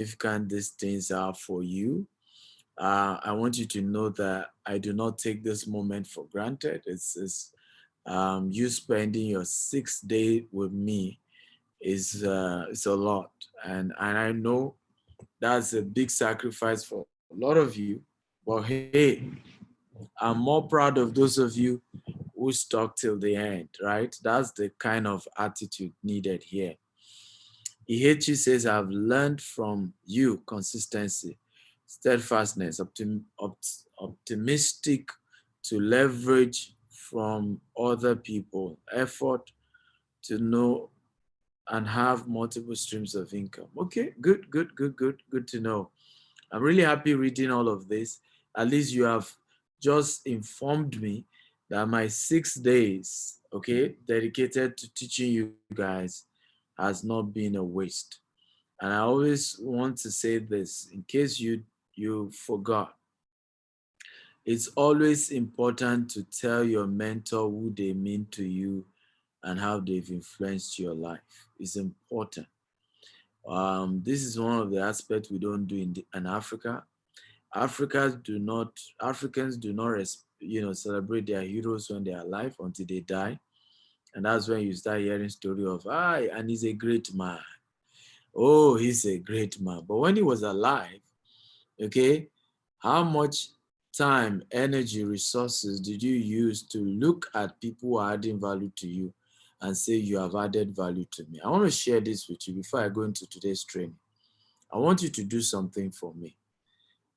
significant these things are for you. I want you to know that I do not take this moment for granted. It's you spending your 6th day with me is it's a lot, and I know that's a big sacrifice for a lot of you. But hey, I'm more proud of those of you who stuck till the end, right? That's the kind of attitude needed here. Ihechi says, I've learned from you consistency, steadfastness, optimistic to leverage from other people, effort to know and have multiple streams of income. Okay, good to know. I'm really happy reading all of this. At least you have just informed me that my 6 days, okay, dedicated to teaching you guys has not been a waste. And I always want to say this in case you forgot. It's always important to tell your mentor who they mean to you and how they've influenced your life. It's important. This is one of the aspects we don't do in Africa. Africans do not celebrate their heroes when they are alive until they die. And that's when you start hearing story of and he's a great man. Oh, he's a great man. But when he was alive, okay, how much time, energy, resources did you use to look at people who are adding value to you and say you have added value to me? I want to share this with you before I go into today's training. I want you to do something for me.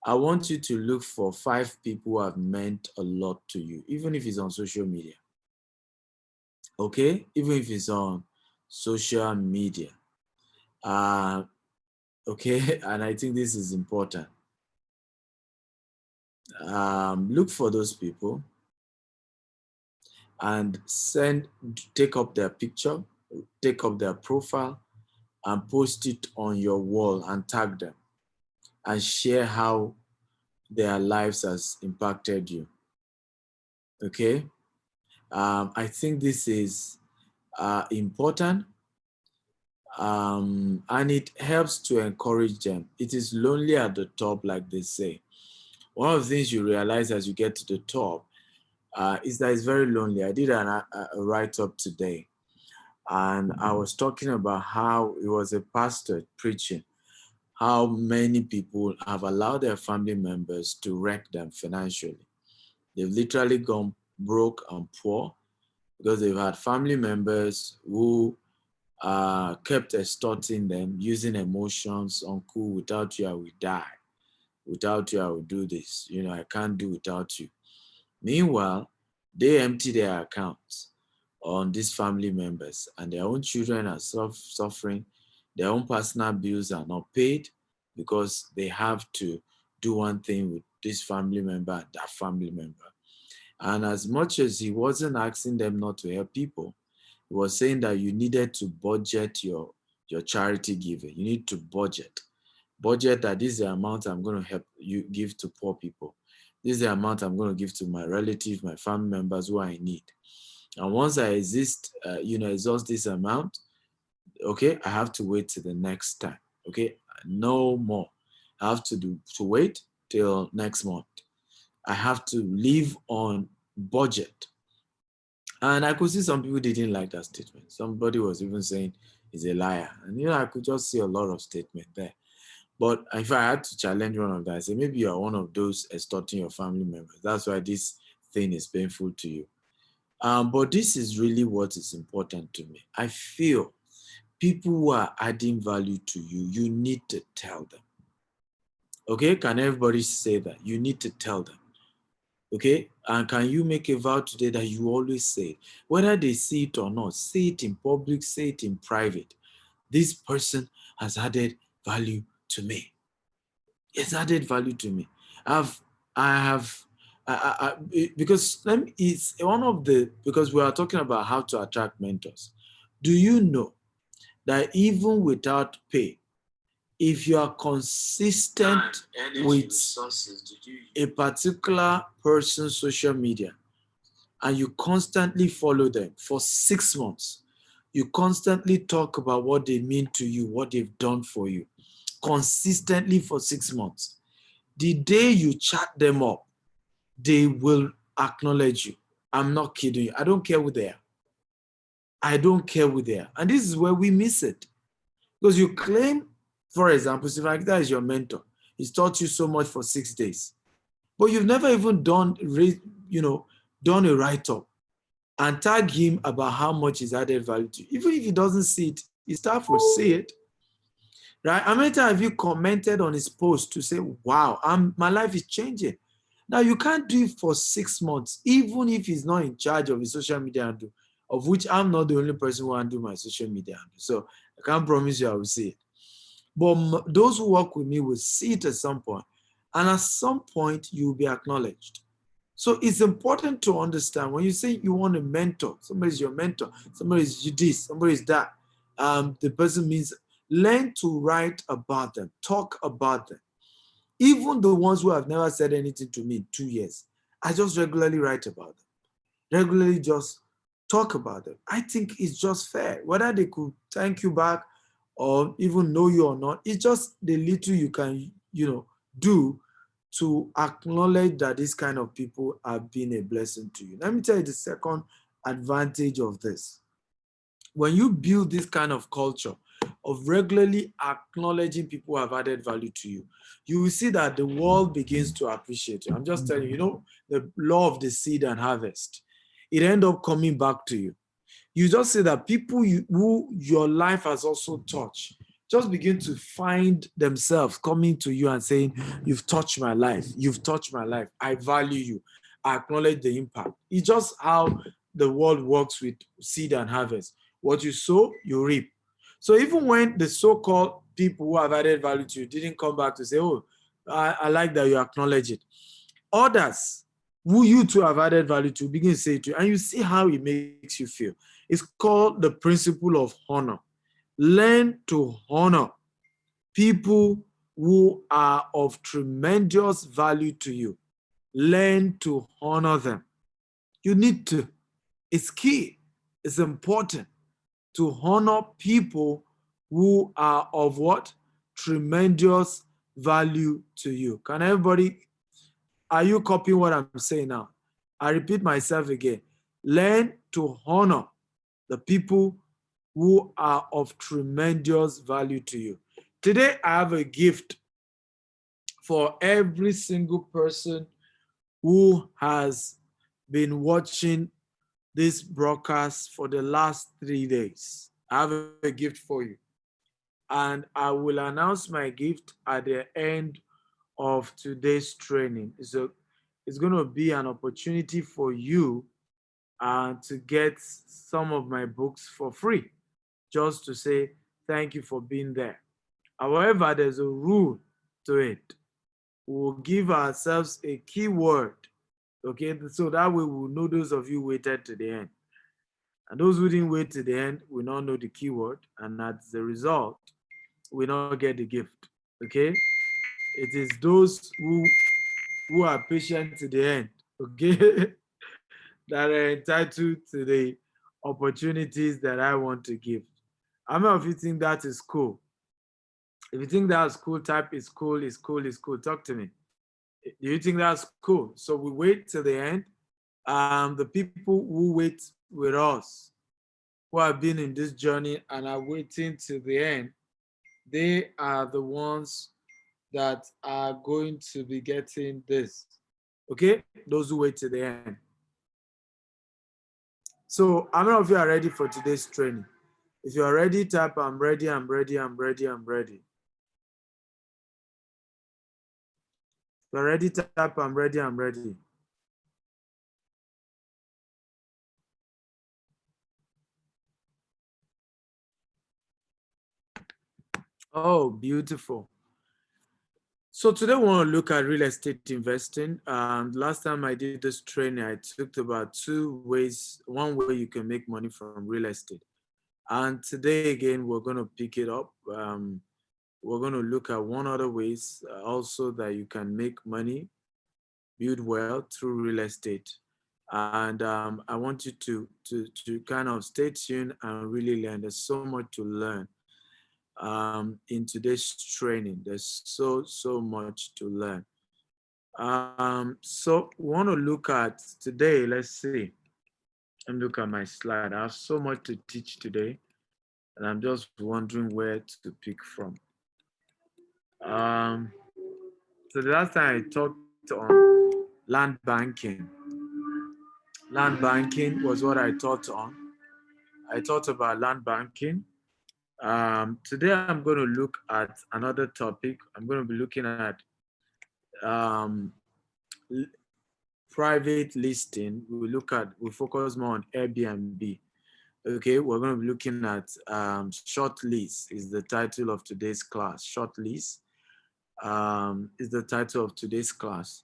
I want you to look for 5 people who have meant a lot to you, even if it's on social media. Okay? Even if it's on social media. Okay, and I think this is important. Look for those people and take up their picture, take up their profile, and post it on your wall and tag them and share how their lives has impacted you. Okay, I think this is important, and it helps to encourage them. It is lonely at the top, like they say. One of the things you realize as you get to the top is that it's very lonely. I did a write-up today, and I was talking about how it was a pastor preaching, how many people have allowed their family members to wreck them financially. They've literally gone broke and poor because they've had family members who kept extorting them, using emotions. Uncle, without you, I will die. Without you, I will do this. I can't do without you. Meanwhile, they empty their accounts on these family members, and their own children are suffering. Their own personal bills are not paid because they have to do one thing with this family member and that family member. And as much as he wasn't asking them not to help people, he was saying that you needed to budget your charity giving. You need to budget that this is the amount I'm going to help you give to poor people. This is the amount I'm going to give to my relatives, my family members who I need. And once I exhaust this amount, okay, I have to wait till the next time. Okay, no more. I have to wait till next month. I have to live on budget. And I could see some people didn't like that statement. Somebody was even saying he's a liar. And I could just see a lot of statement there. But if I had to challenge one of that, I say maybe you are one of those extorting your family members. That's why this thing is painful to you. But this is really what is important to me. I feel people who are adding value to you, you need to tell them. Okay, can everybody say that? You need to tell them. Okay, and can you make a vow today that you always say it? Whether they see it or not, say it in public, say it in private. This person has added value to me. It's added value to me. Because it's one of because we are talking about how to attract mentors. Do you know that even without pay, if you are consistent with a particular person's social media and you constantly follow them for 6 months, you constantly talk about what they mean to you, what they've done for you, consistently for 6 months. The day you chat them up, they will acknowledge you. I'm not kidding you. I don't care who they are. I don't care who they are. And this is where we miss it. Because you claim, for example, Stephen that is your mentor. He's taught you so much for 6 days. But you've never even done a write-up and tag him about how much he's added value to you. Even if he doesn't see it, his staff will see it. Right? How many times have you commented on his post to say, wow, my life is changing? Now, you can't do it for 6 months, even if he's not in charge of his social media handle, of which I'm not the only person who handle my social media handle. So I can't promise you I will see it. But those who work with me will see it at some point. And at some point, you'll be acknowledged. So it's important to understand when you say you want a mentor, somebody's your mentor, somebody's this, somebody's that. The person means learn to write about them, talk about them. Even the ones who have never said anything to me in 2 years, I just regularly write about them, regularly just talk about them. I think it's just fair. Whether they could thank you back or even know you or not, it's just the little you can, do to acknowledge that these kind of people have been a blessing to you. Let me tell you the second advantage of this. When you build this kind of culture of regularly acknowledging people who have added value to you, you will see that the world begins to appreciate you. I'm just telling you, the law of the seed and harvest, it ends up coming back to you. You just see that people who your life has also touched just begin to find themselves coming to you and saying, you've touched my life. You've touched my life. I value you. I acknowledge the impact. It's just how the world works with seed and harvest. What you sow, you reap. So even when the so-called people who have added value to you didn't come back to say, oh, I like that you acknowledge it. Others who you too have added value to begin to say it to you, and you see how it makes you feel. It's called the principle of honor. Learn to honor people who are of tremendous value to you. Learn to honor them. You need to. It's key. It's important to honor people who are of what? Tremendous value to you. Can everybody, are you copying what I'm saying now? I repeat myself again. Learn to honor the people who are of tremendous value to you. Today, I have a gift for every single person who has been watching this broadcast for the last 3 days. I have a gift for you. And I will announce my gift at the end of today's training. So it's going to be an opportunity for you to get some of my books for free, just to say thank you for being there. However, there's a rule to it. We'll give ourselves a keyword, okay? So that way we'll know those of you waited to the end. And those who didn't wait to the end will not know the keyword, and as a result, will not get the gift, okay? It is those who are patient to the end, okay, that are entitled to the opportunities that I want to give. How many of you think that is cool? If you think that's cool, type is cool, is cool, is cool. Talk to me. Do you think that's cool? So we wait till the end. The people who wait with us, who have been in this journey and are waiting till the end, they are the ones that are going to be getting this. Okay? Those who wait till the end. So how many of you are ready for today's training? If you are ready, type I'm ready, I'm ready, I'm ready, I'm ready. If you're ready, type I'm ready, I'm ready. Oh, beautiful. So today we want to look at real estate investing. Last time I did this training, I talked about 2 ways, one way you can make money from real estate. And today again, we're going to pick it up. We're going to look at one other ways also that you can make money, build wealth through real estate. And I want you to kind of stay tuned and really learn. There's so much to learn. in today's training. There's so much to learn. So we want to look at today. Let's see. Let me look at my slide. I have so much to teach today, and I'm just wondering where to pick from. Um, so the last time I talked on land banking. Land banking was what I taught on. I taught about land banking. Today I'm going to look at another topic. I'm going to be looking at um, private listing. We focus more on Airbnb. Okay, we're going to be looking at short lease is the title of today's class. Short lease is the title of today's class.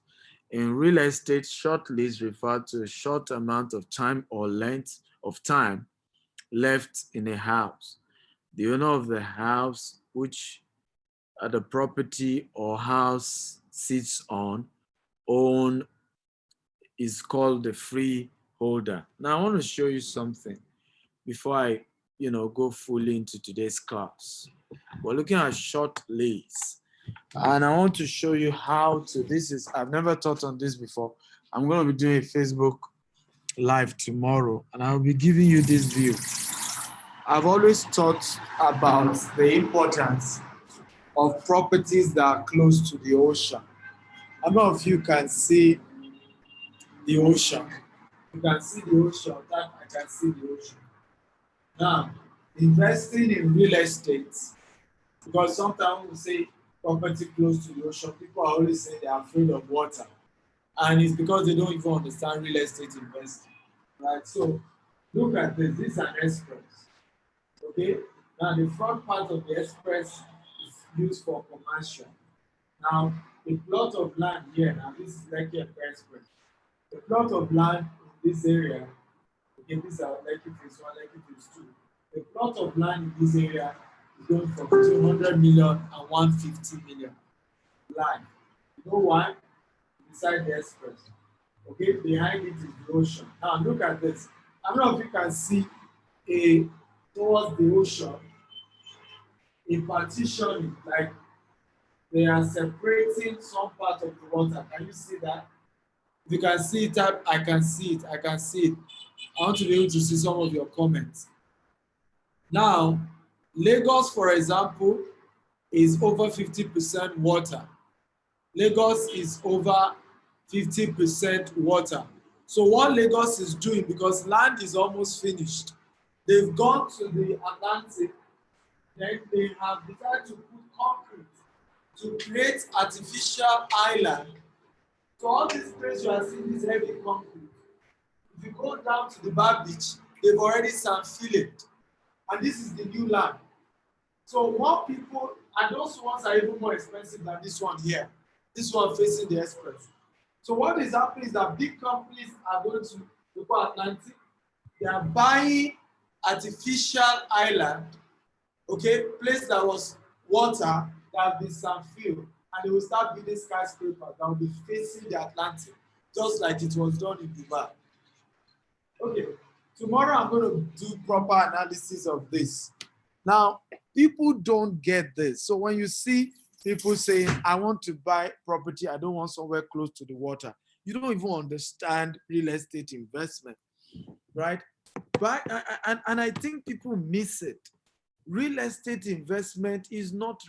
In real estate, short lease refers to a short amount of time or length of time left in a house. The owner of the house, which the property or house sits on, own is called the freeholder. Now I want to show you something before I, go fully into today's class. We're looking at short lease, and I want to show you how to. I've never taught on this before. I'm going to be doing a Facebook Live tomorrow, and I'll be giving you this view. I've always taught about the importance of properties that are close to the ocean. A lot of you can see the ocean. You can see the ocean. I can see the ocean. Now, investing in real estate, because sometimes we say property close to the ocean, people are always saying they're afraid of water. And it's because they don't even understand real estate investing. Right? So look at this. This is an express. Okay? Now the front part of the express is used for commercial. Now, a plot of land here, now this is Lekki Express. A plot of land in this area, okay, these are Lekki Phase 1, Lekki Phase 2. The plot of land in this area is going from 200 million and 150 million land. You know why? Beside the express. Okay, behind it is the ocean. Now look at this. I don't know if you can see towards the ocean, a partition, like they are separating some part of the water. Can you see that? If you can see it, I can see it. I can see it. I want to be able to see some of your comments. Now, Lagos, for example, is over 50% water. Lagos is over 50% water. So what Lagos is doing, because land is almost finished, they've gone to the Atlantic, then they have decided to put concrete to create artificial island. So all this place you are seeing is heavy concrete. If you go down to the Bar Beach, they've already sand filled. And this is the new land. So more people, and those ones are even more expensive than this one here. This one facing the express. So what is happening is that big companies are going to the Atlantic. They are buying artificial island, okay, place that was water that has been sand filled, and they will start building skyscrapers that will be facing the Atlantic, just like it was done in Dubai. Okay, tomorrow I'm going to do proper analysis of this. Now, people don't get this. So when you see people saying, I want to buy property, I don't want somewhere close to the water, you don't even understand real estate investment, right? But, and I think people miss it. Real estate investment is not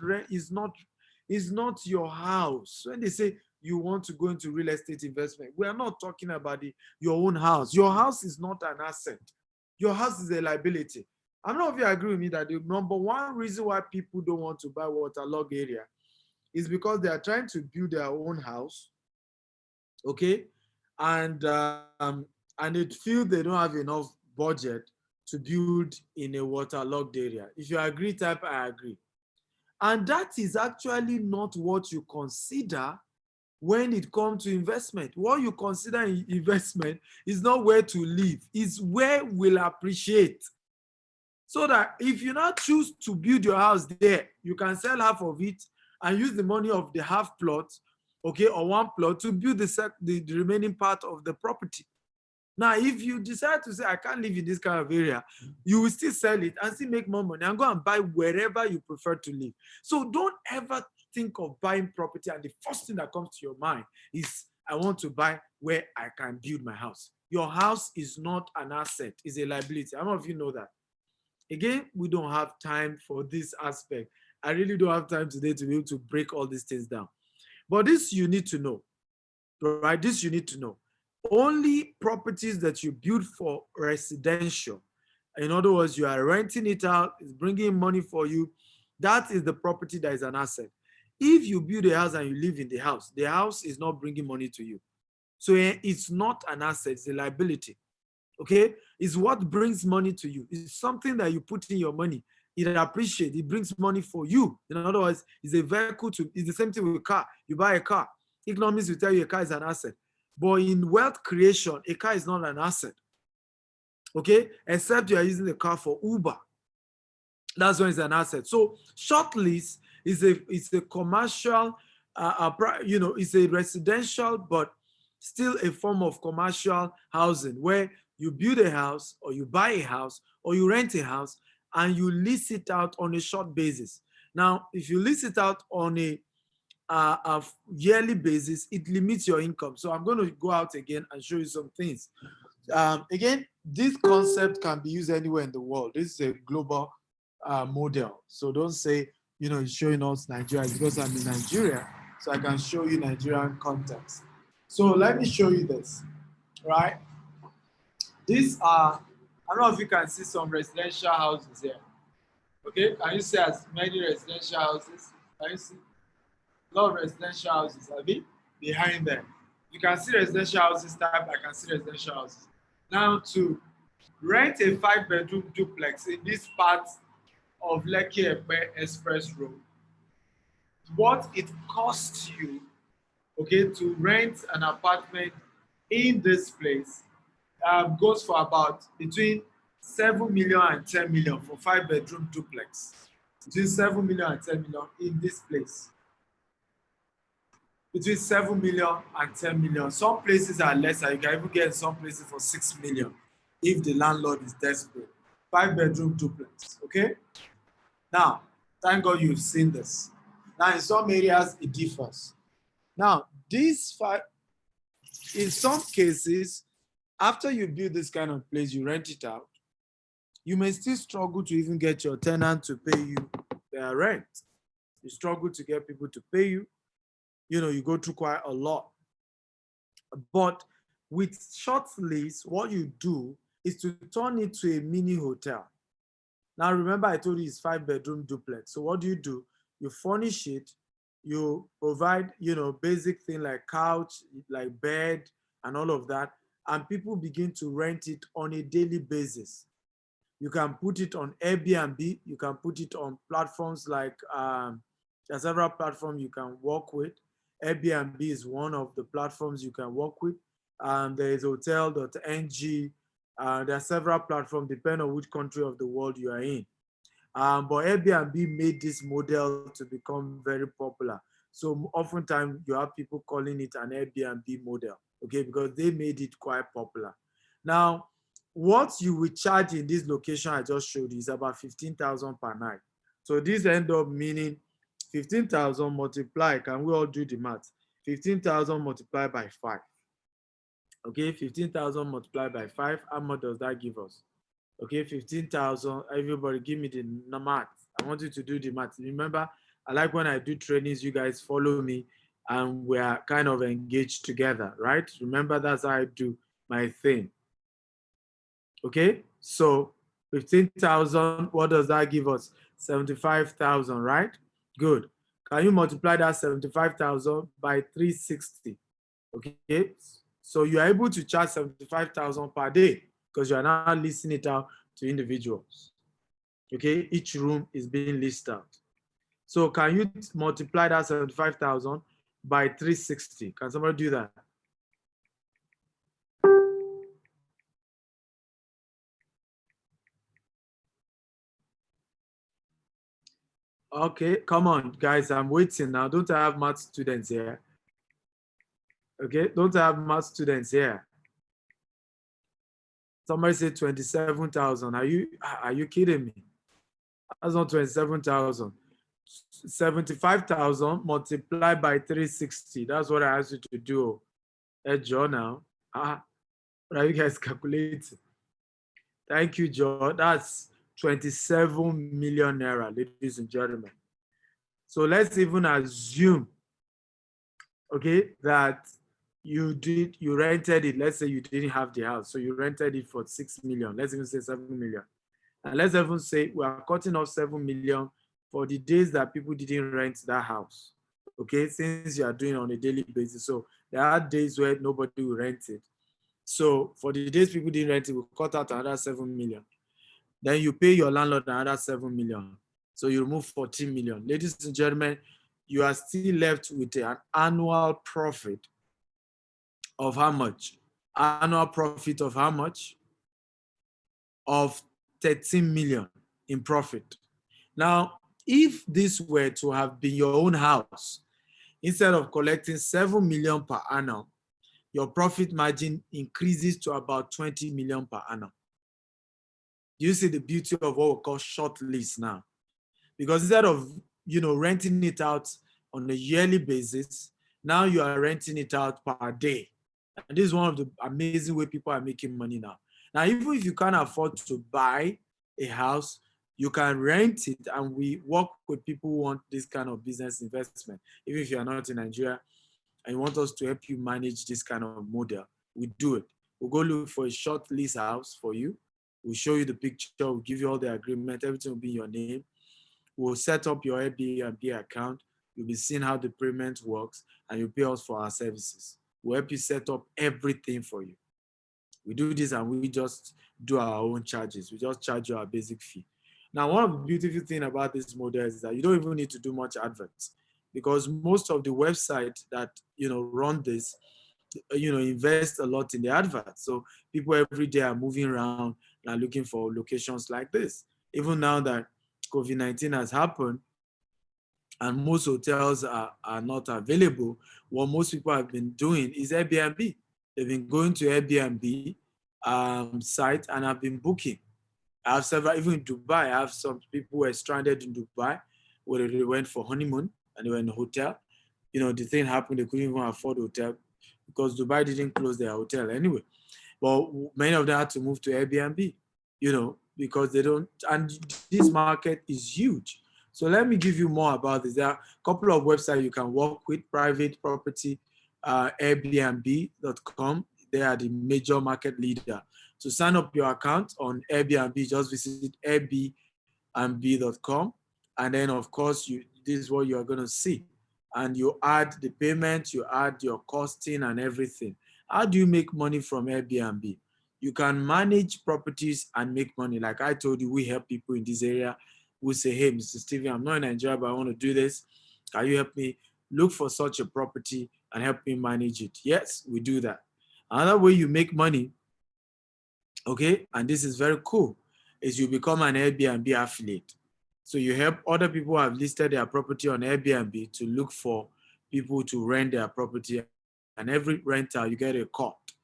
your house. When they say you want to go into real estate investment, we are not talking about your own house. Your house is not an asset. Your house is a liability. I don't know if you agree with me that the number one reason why people don't want to buy waterlogged area is because they are trying to build their own house, okay, and they feel they don't have enough budget to build in a waterlogged area. If you agree, type I agree. And that is actually not what you consider when it comes to investment. What you consider in investment is not where to live, it's where we'll appreciate. So that if you now choose to build your house there, you can sell half of it and use the money of the half plot, okay, or one plot to build the remaining part of the property. Now, if you decide to say, I can't live in this kind of area, you will still sell it and still make more money and go and buy wherever you prefer to live. So don't ever think of buying property and the first thing that comes to your mind is, I want to buy where I can build my house. Your house is not an asset, it's a liability. How many of you know that? Again, we don't have time for this aspect. I really don't have time today to be able to break all these things down. But this you need to know, right? This you need to know. Only properties that you build for residential, in other words, you are renting it out, it's bringing money for you, that is the property that is an asset. If you build a house and you live in the house is not bringing money to you. So it's not an asset, it's a liability. Okay? It's what brings money to you. It's something that you put in your money. It appreciates, it brings money for you. In other words, it's a vehicle to, it's the same thing with a car. You buy a car. Economics will tell you a car is an asset. But in wealth creation, a car is not an asset. Okay? Except you are using the car for Uber. That's when it's an asset. So short lease is a commercial, it's a residential, but still a form of commercial housing where you build a house or you buy a house or you rent a house and you lease it out on a short basis. Now, if you lease it out on a yearly basis, it limits your income. So I'm going to go out again and show you some things. Again, this concept can be used anywhere in the world. This is a global model. So don't say, it's showing us Nigeria because I'm in Nigeria, so I can show you Nigerian context. So let me show you this, right? These are, I don't know if you can see some residential houses here. Okay, can you see as many residential houses? Can you see? A lot of residential houses, I mean, behind them. You can see residential houses type, I can see residential houses. Now to rent a 5-bedroom duplex in this part of Lekki-Epe Express Road, what it costs you, okay, to rent an apartment in this place goes for about between 7 million and 10 million for 5-bedroom duplex. Between 7 million and 10 million in this place. Between 7 million and 10 million. Some places are lesser. You can even get in some places for 6 million if the landlord is desperate. 5-bedroom duplex, okay? Now, thank God you've seen this. Now, in some areas, it differs. Now, these five, in some cases, after you build this kind of place, you rent it out, you may still struggle to even get your tenant to pay you their rent. You struggle to get people to pay you. You go through quite a lot. But with short lease, what you do is to turn it to a mini hotel. Now, remember I told you it's 5-bedroom duplex. So what do? You furnish it, you provide, basic thing like couch, like bed and all of that. And people begin to rent it on a daily basis. You can put it on Airbnb. You can put it on platforms like, there are several platforms you can work with. Airbnb is one of the platforms you can work with. There is hotel.ng. There are several platforms depending on which country of the world you are in. But Airbnb made this model to become very popular. So oftentimes you have people calling it an Airbnb model, okay, because they made it quite popular. Now, what you will charge in this location I just showed you is about 15,000 per night. So this end up meaning 15,000 multiplied, can we all do the math? 15,000 multiplied by 5. Okay, 15,000 multiplied by 5, how much does that give us? Okay, 15,000, everybody give me the math. I want you to do the math. Remember, I like when I do trainings, you guys follow me and we are kind of engaged together, right? Remember, that's how I do my thing. Okay, so 15,000, what does that give us? 75,000, right? Good. Can you multiply that 75,000 by 360? Okay, so you are able to charge 75,000 per day because you are now leasing it out to individuals. Okay, each room is being leased out. So can you multiply that 75,000 by 360? Can somebody do that? Okay, come on, guys, I'm waiting now. Don't I have math students here? Okay, don't I have math students here? Somebody said 27,000. Are you kidding me? That's not 27,000. 75,000 multiplied by 360. That's what I asked you to do. Joe now. What are you guys calculating? Thank you, Joe. That's 27 million naira, ladies and gentlemen. So let's even assume, okay, that you rented it. Let's say you didn't have the house, so you rented it for 6 million. Let's even say 7 million. And let's even say we are cutting off 7 million for the days that people didn't rent that house. Okay, since you are doing it on a daily basis. So there are days where nobody will rent it. So for the days people didn't rent it, we cut out another 7 million. Then you pay your landlord another 7 million. So you remove 14 million. Ladies and gentlemen, you are still left with an annual profit of how much? Annual profit of how much? Of 13 million in profit. Now, if this were to have been your own house, instead of collecting 7 million per annum, your profit margin increases to about 20 million per annum. You see the beauty of what we call short lease now. Because instead of renting it out on a yearly basis, now you are renting it out per day. And this is one of the amazing way people are making money now. Now, even if you can't afford to buy a house, you can rent it, and we work with people who want this kind of business investment. Even if you are not in Nigeria and you want us to help you manage this kind of model, we do it. We'll go look for a short lease house for you. We'll show you the picture, we'll give you all the agreement, everything will be in your name. We'll set up your Airbnb account. You'll be seeing how the payment works, and you pay us for our services. We'll help you set up everything for you. We do this and we just do our own charges. We just charge you our basic fee. Now, one of the beautiful things about this model is that you don't even need to do much adverts, because most of the websites that run this, invest a lot in the adverts. So people every day are moving around and are looking for locations like this. Even now that COVID-19 has happened and most hotels are not available, what most people have been doing is Airbnb. They've been going to Airbnb site and have been booking. I have several, even in Dubai, I have some people who were stranded in Dubai where they went for honeymoon and they were in a hotel. The thing happened, they couldn't even afford a hotel because Dubai didn't close their hotel anyway. But many of them had to move to Airbnb, because they don't, and this market is huge. So let me give you more about this. There are a couple of websites you can work with: private property, Airbnb.com. They are the major market leader. To sign up your account on Airbnb, just visit airbnb.com. And then, of course, this is what you're going to see. And you add the payment, you add your costing and everything. How do you make money from Airbnb? You can manage properties and make money. Like I told you, we help people in this area who say, hey, Mr. Steven, I'm not in Nigeria, but I want to do this. Can you help me look for such a property and help me manage it? Yes, we do that. Another way you make money, okay, and this is very cool, is you become an Airbnb affiliate. So you help other people who have listed their property on Airbnb to look for people to rent their property, and every rental you get a cut.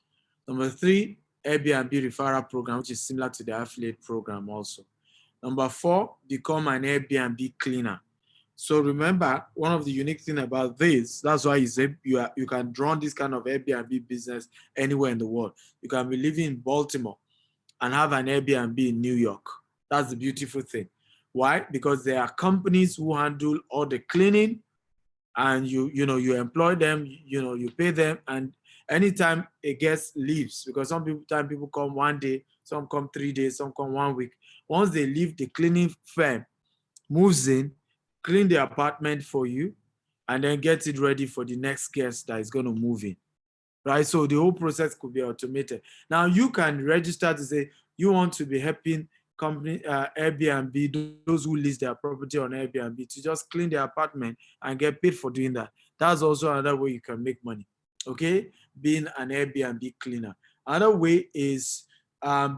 Number 3, Airbnb referral program, which is similar to the affiliate program also. Number 4, become an Airbnb cleaner. So remember, one of the unique things about this, that's why you can run this kind of Airbnb business anywhere in the world. You can be living in Baltimore and have an Airbnb in New York. That's the beautiful thing. Why? Because there are companies who handle all the cleaning, and you employ them, you pay them, and anytime a guest leaves, because sometimes people come one day, some come 3 days, some come 1 week. Once they leave, the cleaning firm moves in, clean the apartment for you, and then get it ready for the next guest that is going to move in. Right? So the whole process could be automated. Now you can register to say you want to be helping company Airbnb, those who list their property on Airbnb, to just clean their apartment and get paid for doing that. That's also another way you can make money. Okay, being an Airbnb cleaner. Another way is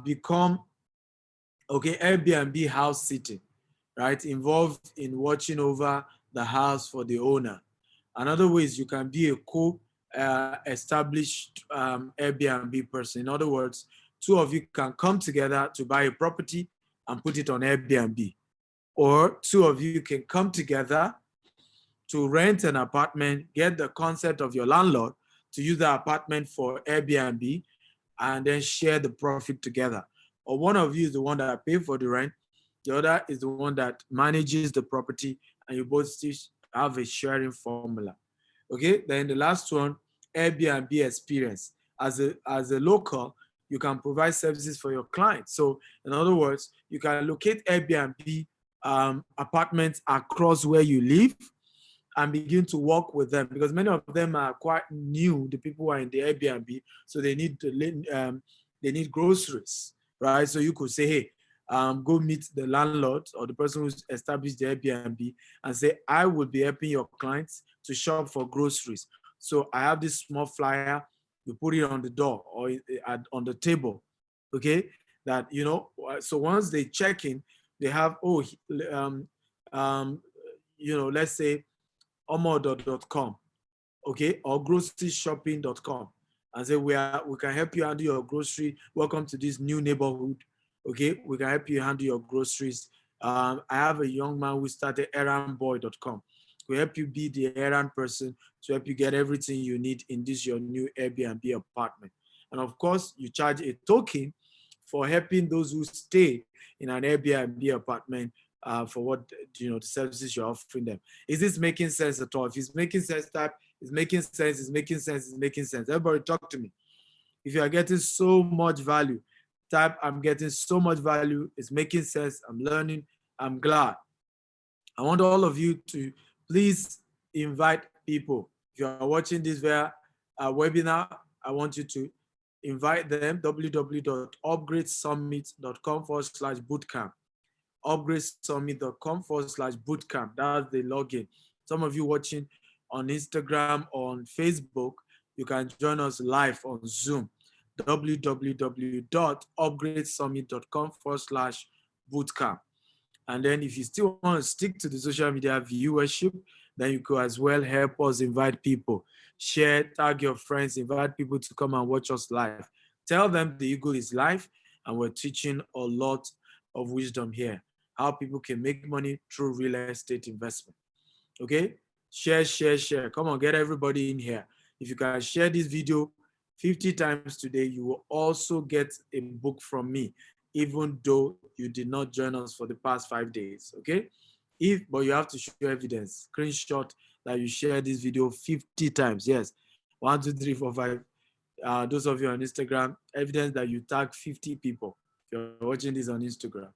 become Airbnb house sitting, right? Involved in watching over the house for the owner. Another way is you can be a established Airbnb person. In other words, two of you can come together to buy a property and put it on Airbnb. Or two of you can come together to rent an apartment, get the consent of your landlord to use the apartment for Airbnb, and then share the profit together. Or one of you is the one that pays for the rent, the other is the one that manages the property, and you both still have a sharing formula. Okay, then the last one, Airbnb experience. As a local, you can provide services for your clients. So in other words, you can locate Airbnb apartments across where you live and begin to work with them, because many of them are quite new, the people who are in the Airbnb, so they need groceries, right? So you could say, hey, go meet the landlord or the person who's established the Airbnb and say, I will be helping your clients to shop for groceries. So I have this small flyer, you put it on the door or on the table, okay? That, so once they check in, they have, let's say omodo.com, okay, or groceryshopping.com, and say we can help you handle your grocery. Welcome to this new neighborhood. Okay, we can help you handle your groceries. I have a young man who started errandboy.com. We help you be the errand person to help you get everything you need in this your new Airbnb apartment. And of course, you charge a token for helping those who stay in an Airbnb apartment for what the services you're offering them. Is this making sense at all? If it's making sense, type it's making sense, it's making sense, it's making sense. Everybody talk to me. If you are getting so much value, type I'm getting so much value, it's making sense, I'm learning, I'm glad. I want all of you to please invite people. If you are watching this via webinar, I want you to invite them, www.upgradesummit.com/bootcamp. upgradesummit.com/bootcamp. That's the login. Some of you watching on Instagram, on Facebook, you can join us live on Zoom. www.upgradesummit.com/bootcamp. And then if you still want to stick to the social media viewership, then you could as well help us invite people. Share, tag your friends, invite people to come and watch us live. Tell them the Eagle is live and we're teaching a lot of wisdom here. How people can make money through real estate investment. Okay? Share, share, share. Come on, get everybody in here. If you can share this video 50 times today, you will also get a book from me, even though you did not join us for the past 5 days, okay? But you have to show evidence, screenshot that you share this video 50 times. Yes, 1, 2, 3, 4, 5. Those of you on Instagram, evidence that you tag 50 people. If you're watching this on Instagram,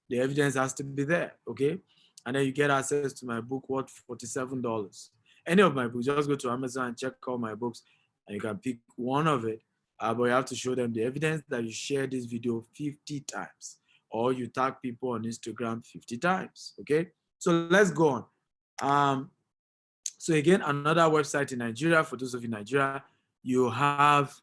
the evidence has to be there, okay? And then you get access to my book worth $47. Any of my books, just go to Amazon and check all my books, and you can pick one of it. But you have to show them the evidence that you share this video 50 times, or you tag people on Instagram 50 times, okay? So let's go on. So again, another website in Nigeria, for those of you in Nigeria, you have,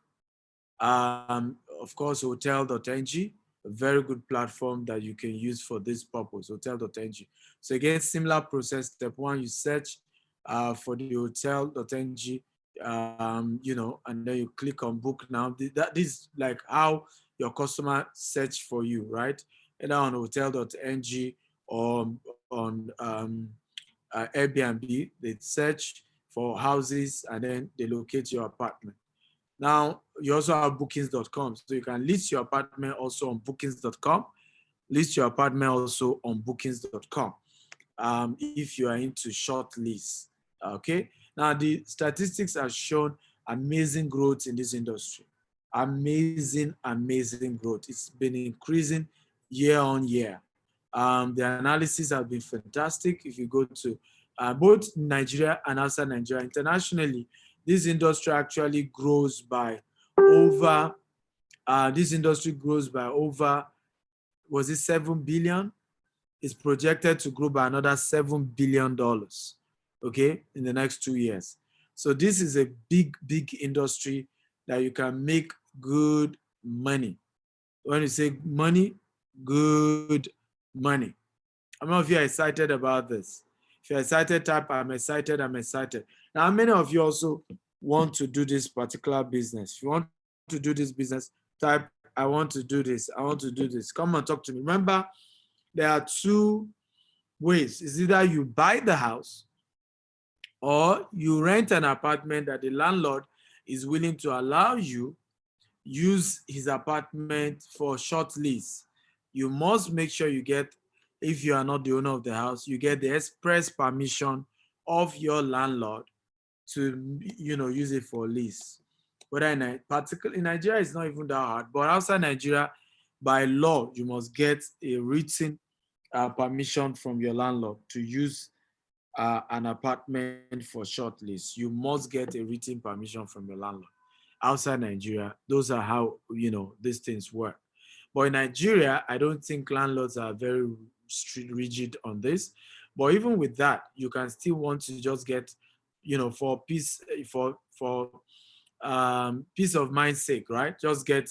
of course, hotel.ng, a very good platform that you can use for this purpose, hotel.ng. So again, similar process. Step 1, you search for the hotel.ng, and then you click on book now. This is like how your customer search for you, right? Either on hotel.ng or on Airbnb, they search for houses and then they locate your apartment. Now, you also have bookings.com. So you can list your apartment also on bookings.com, list your apartment also on bookings.com if you are into short lease, okay? Now, the statistics have shown amazing growth in this industry. Amazing, amazing growth. It's been increasing year on year. The analysis have been fantastic. If you go to both Nigeria and outside Nigeria, internationally, this industry actually grows by over, was it 7 billion? It's projected to grow by another $7 billion, okay, in the next 2 years. So this is a big, big industry that you can make good money. When you say money, good money. How many of you are excited about this? If you're excited, type I'm excited, I'm excited. Now, how many of you also want to do this particular business? If you want to do this business, type I want to do this. I want to do this. Come and talk to me. Remember, there are two ways. It's either you buy the house or you rent an apartment that the landlord is willing to allow you use his apartment for short lease. You must make sure you get, if you are not the owner of the house, you get the express permission of your landlord to, use it for lease. Whether particularly in Nigeria, it's not even that hard, but outside Nigeria, by law, you must get a written permission from your landlord to use an apartment for short lease. You must get a written permission from your landlord. Outside Nigeria, those are how these things work. But in Nigeria, I don't think landlords are very rigid on this. But even with that, you can still want to just get, for peace, for peace of mind's sake, right? Just get,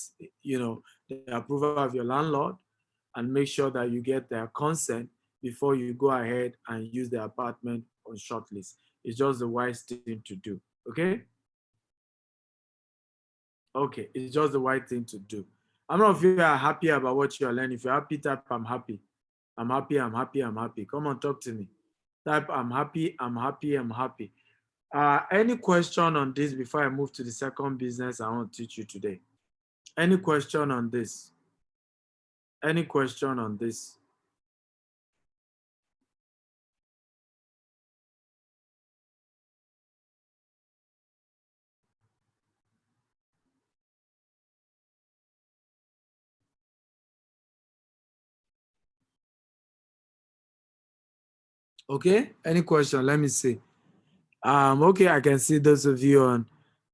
the approval of your landlord and make sure that you get their consent before you go ahead and use the apartment on short list. It's just the wise thing to do. Okay? Okay, it's just the right thing to do. How many of you are happy about what you are learning? If you're happy, type I'm happy. I'm happy, I'm happy, I'm happy. Come on, talk to me. Type I'm happy, I'm happy, I'm happy. Any question on this before I move to the second business I want to teach you today? Any question on this? Any question on this? Okay, any question? Let me see. Okay, I can see those of you on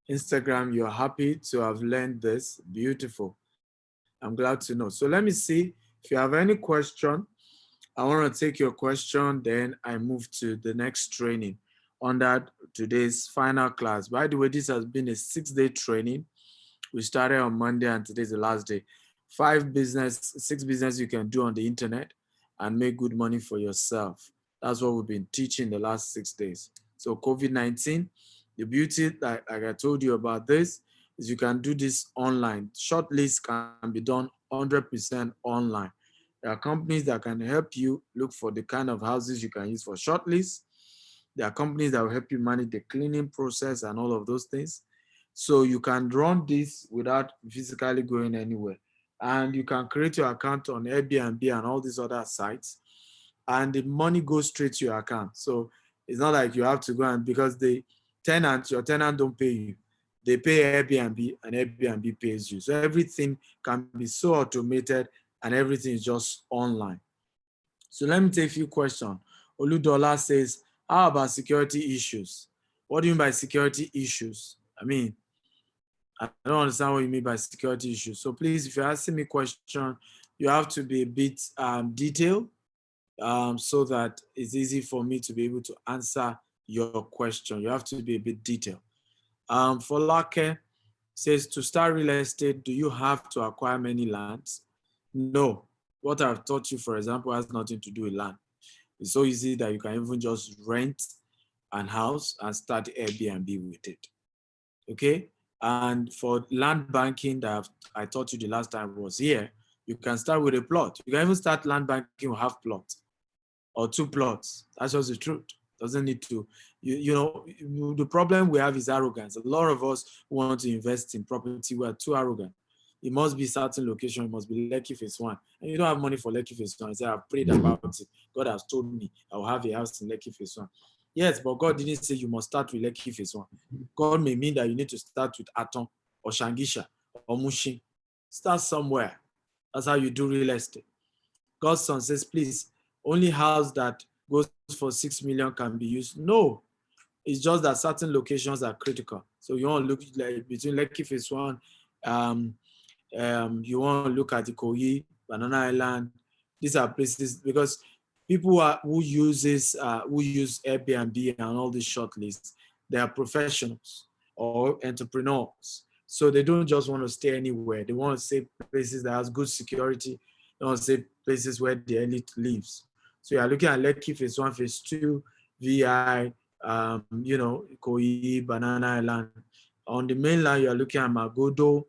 Instagram, you're happy to have learned this. Beautiful. I'm glad to know. So let me see if you have any question. I want to take your question, then I move to the next training under today's final class. By the way, this has been a 6-day training. We started on Monday and today's the last day. 6 business you can do on the internet and make good money for yourself. That's what we've been teaching the last 6 days. So COVID-19, the beauty, like I told you about this, is you can do this online. Short list can be done 100% online. There are companies that can help you look for the kind of houses you can use for short list. There are companies that will help you manage the cleaning process and all of those things. So you can run this without physically going anywhere. And you can create your account on Airbnb and all these other sites. And the money goes straight to your account. So it's not like you have to go and, because your tenant don't pay you. They pay Airbnb and Airbnb pays you. So everything can be so automated and everything is just online. So let me take a few questions. Oludola says, how about security issues? What do you mean by security issues? I don't understand what you mean by security issues. So please, if you're asking me a question, you have to be a bit detailed so that it's easy for me to be able to answer your question. You have to be a bit detailed. Folake says, to start real estate, do you have to acquire many lands? No. What I've taught you, for example, has nothing to do with land. It's so easy that you can even just rent an house and start Airbnb with it. Okay? And for land banking that I taught you the last time I was here, you can start with a plot. You can even start land banking with half plot or 2 plots. That's just the truth. Doesn't need to, the problem we have is arrogance. A lot of us want to invest in property. We are too arrogant. It must be certain location. It must be Lekki Phase 1. And you don't have money for Lekki Phase 1. I say, I've prayed about it. God has told me I will have a house in Lekki Phase 1. Yes, but God didn't say you must start with Lekki Phase 1. God may mean that you need to start with Aton or Shangisha or Mushin. Start somewhere. That's how you do real estate. God's son says, please, only house that goes for 6 million can be used. No, it's just that certain locations are critical. So you want to look like between Lekki Phase 1, you want to look at Ikoyi, Banana Island. These are places because people who use Airbnb and all these short lists, they are professionals or entrepreneurs. So they don't just want to stay anywhere. They want to stay places that has good security. They want to stay places where the elite lives. So you're looking at Lekki Phase 1, Phase 2, VI, Ikoyi, Banana Island. On the mainland, you're looking at Magodo,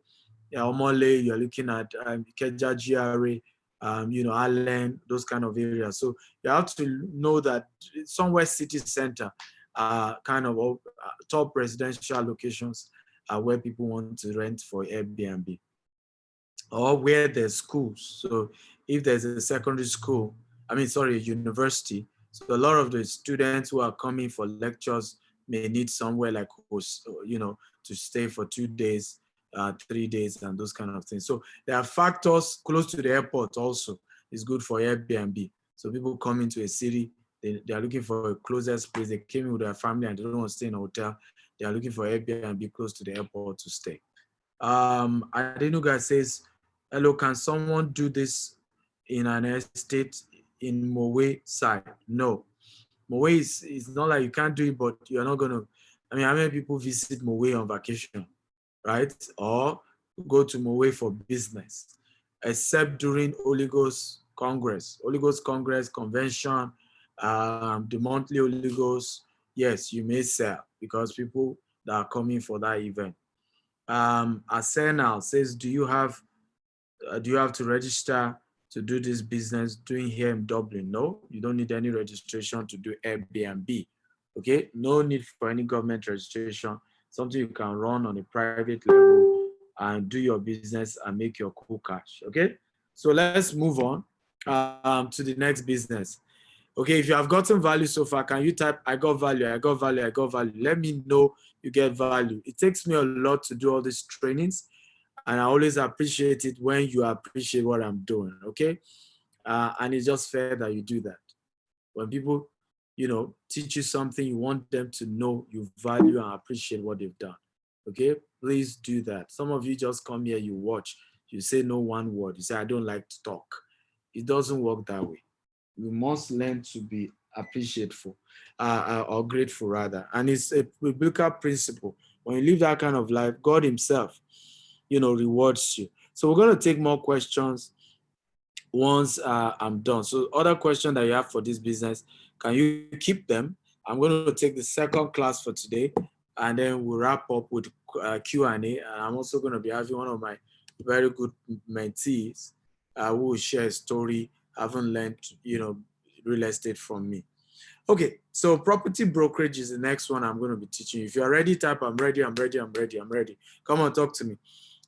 yeah, Omole, you're looking at Ikeja GRA, Allen, those kind of areas. So you have to know that somewhere city center, kind of top residential locations are where people want to rent for Airbnb, or where there's schools. So if there's a secondary school, sorry, university, so a lot of the students who are coming for lectures may need somewhere like, to stay for 2 days, 3 days, and those kind of things. So there are factors close to the airport also. It's good for Airbnb. So people come into a city, they are looking for a closest place. They came in with their family and they don't want to stay in a hotel. They are looking for Airbnb close to the airport to stay. Adenuga says, hello, can someone do this in an estate in Mowe side? No. Mowe is not like you can't do it, but you're not going to. How many people visit Mowe on vacation, right? Or go to Mowe for business, except during Holy Ghost Congress, Convention, the monthly Holy Ghost. Yes, you may sell because people that are coming for that event. Arsenal says, do you have to register to do this business doing here in Dublin? No, you don't need any registration to do Airbnb. Okay, no need for any government registration. Something you can run on a private level and do your business and make your cool cash. Okay, so let's move on to the next business. Okay, if you have gotten value so far, can you type, I got value, I got value, I got value. Let me know you get value. It takes me a lot to do all these trainings, and I always appreciate it when you appreciate what I'm doing, okay? And it's just fair that you do that. When people, teach you something, you want them to know you value and appreciate what they've done, okay? Please do that. Some of you just come here, you watch, you say no one word, you say, I don't like to talk. It doesn't work that way. We must learn to be appreciative or grateful rather. And it's a biblical principle. When you live that kind of life, God himself, rewards you. So we're going to take more questions once I'm done. So other question that you have for this business, can you keep them? I'm going to take the second class for today, and then we'll wrap up with Q&A. And I'm also going to be having one of my very good mentees who will share a story, having learned, real estate from me. Okay, so property brokerage is the next one I'm going to be teaching you. If you're ready, type, I'm ready, I'm ready, I'm ready, I'm ready. Come on, talk to me.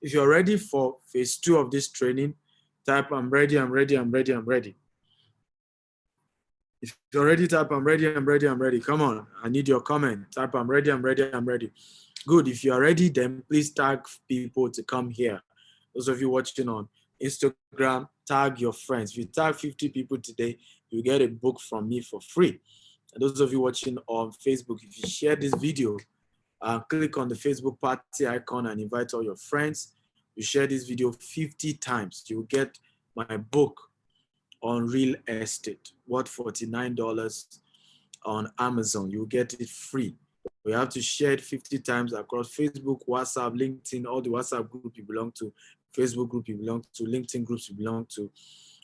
If you're ready for phase 2 of this training, type, I'm ready, I'm ready, I'm ready, I'm ready. If you're ready, type, I'm ready, I'm ready, I'm ready. Come on, I need your comment. Type, I'm ready, I'm ready, I'm ready. Good, if you're ready, then please tag people to come here. Those of you watching on Instagram, tag your friends. If you tag 50 people today, you get a book from me for free. And those of you watching on Facebook, if you share this video, click on the Facebook party icon and invite all your friends. You share this video 50 times, you'll get my book on real estate, worth $49 on Amazon. You'll get it free. We have to share it 50 times across Facebook, WhatsApp, LinkedIn, all the WhatsApp group you belong to, Facebook group you belong to, LinkedIn groups you belong to.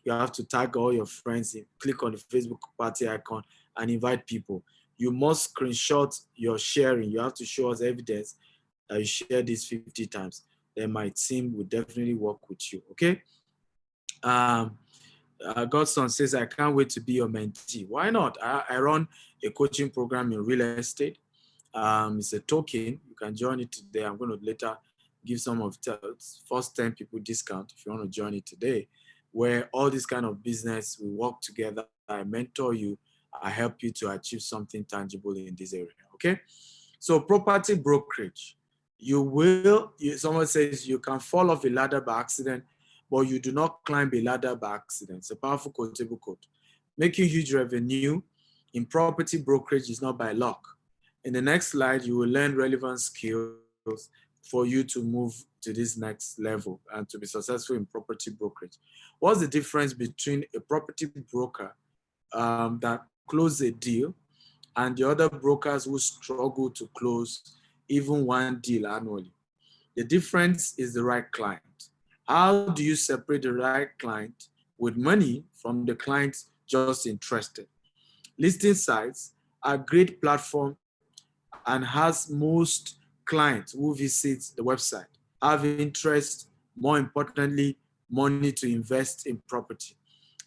You have to tag all your friends, click on the Facebook party icon and invite people. You must screenshot your sharing. You have to show us evidence that you share this 50 times. Then my team will definitely work with you, okay? Godson says, I can't wait to be your mentee. Why not? I run a coaching program in real estate. It's a token. You can join it today. I'm going to later give some of the first 10 people discount if you want to join it today, where all this kind of business, we work together. I mentor you. I help you to achieve something tangible in this area, okay? So property brokerage, someone says you can fall off a ladder by accident, but you do not climb a ladder by accident. It's a powerful quotable quote. Making huge revenue in property brokerage is not by luck. In the next slide, you will learn relevant skills for you to move to this next level and to be successful in property brokerage. What's the difference between a property broker that closes a deal and the other brokers who struggle to close even one deal annually? The difference is the right client. How do you separate the right client with money from the client just interested? Listing sites are a great platform and has most clients who visit the website have interest more importantly, money to invest in property.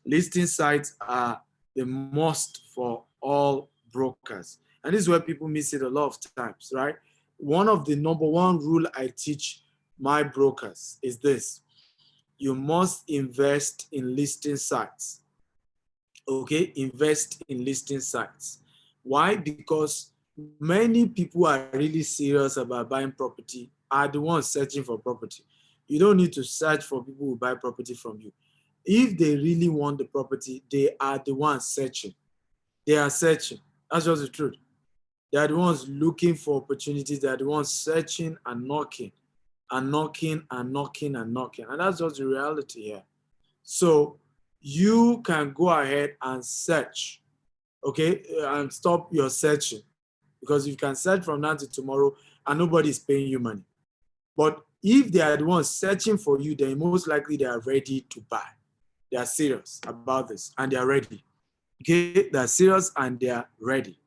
Listing sites are the must for all brokers. And this is where people miss it a lot of times, right? One of the number one rule I teach my brokers is this: you must invest in listing sites. Okay, invest in listing sites. Why? Because many people who are really serious about buying property are the ones searching for property. You don't need to search for people who buy property from you. If they really want the property, they are the ones searching. They are searching. That's just the truth. They are the ones looking for opportunities. They are the ones searching and knocking and knocking and knocking and knocking. And that's just the reality here. So you can go ahead and search, okay, and stop your searching, because you can search from now to tomorrow and nobody is paying you money. But if they are the ones searching for you, then most likely they are ready to buy. They are serious about this and they are ready. Okay, they are serious and they are ready.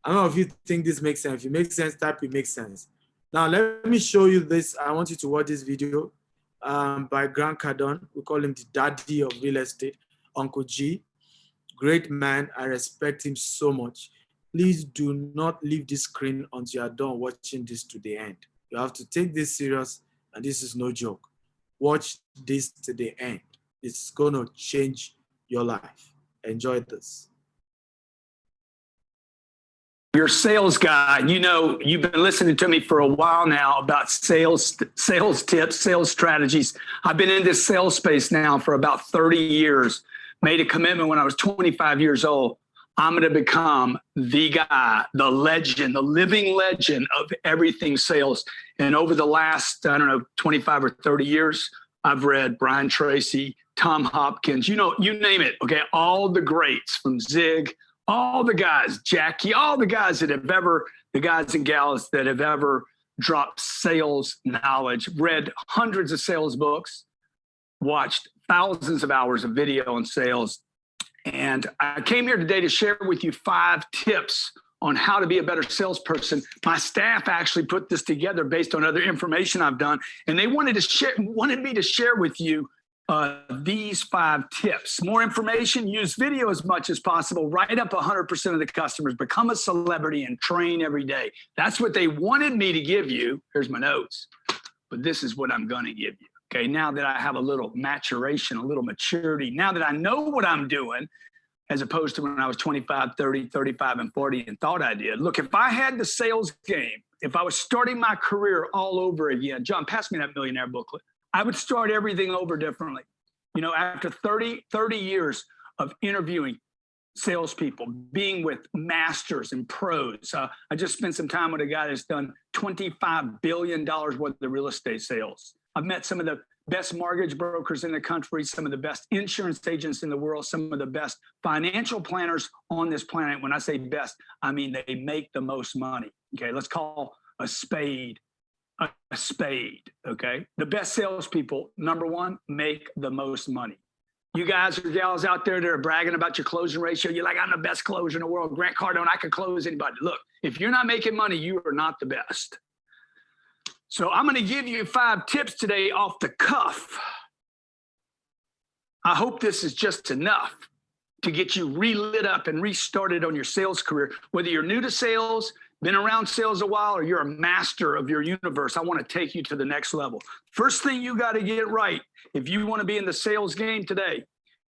I don't know if you think this makes sense. If it makes sense, type it makes sense. Now, let me show you this. I want you to watch this video by Grant Cardone. We call him the daddy of real estate, Uncle G. Great man. I respect him so much. Please do not leave this screen until you are done watching this to the end. You have to take this serious, and this is no joke. Watch this to the end. It's going to change your life. Enjoy this. Your sales guy, you know, you've been listening to me for a while now about sales tips, sales strategies. I've been in this sales space now for about 30 years, made a commitment when I was 25 years old. I'm going to become the guy, the legend, the living legend of everything sales. And over the last, 25 or 30 years, I've read Brian Tracy, Tom Hopkins, you name it. Okay. All the greats from Zig, all the guys, Jackie, all the guys that have ever, the guys and gals that have ever dropped sales knowledge, read hundreds of sales books, watched thousands of hours of video on sales. And I came here today to share with you 5 tips on how to be a better salesperson. My staff actually put this together based on other information I've done, and they wanted me to share with you these 5 tips. More information, use video as much as possible, write up 100% of the customers, become a celebrity, and train every day. That's what they wanted me to give you. Here's my notes, but this is what I'm going to give you. Okay, now that I have a little maturation, a little maturity, now that I know what I'm doing, as opposed to when I was 25, 30, 35, and 40 and thought I did. Look, if I had the sales game, if I was starting my career all over again, John, pass me that millionaire booklet, I would start everything over differently. You know, after 30 years of interviewing salespeople, being with masters and pros, I just spent some time with a guy that's done $25 billion worth of real estate sales. I've met some of the best mortgage brokers in the country, some of the best insurance agents in the world, some of the best financial planners on this planet. When I say best, I mean they make the most money. Okay, let's call a spade a spade. Okay, the best salespeople, number one, make the most money. You guys or gals out there that are bragging about your closing ratio, you're like, I'm the best closer in the world. Grant Cardone, I can close anybody. Look, if you're not making money, you are not the best. So I'm going to give you 5 tips today off the cuff. I hope this is just enough to get you re-lit up and restarted on your sales career. Whether you're new to sales, been around sales a while, or you're a master of your universe, I want to take you to the next level. First thing you got to get right if you want to be in the sales game today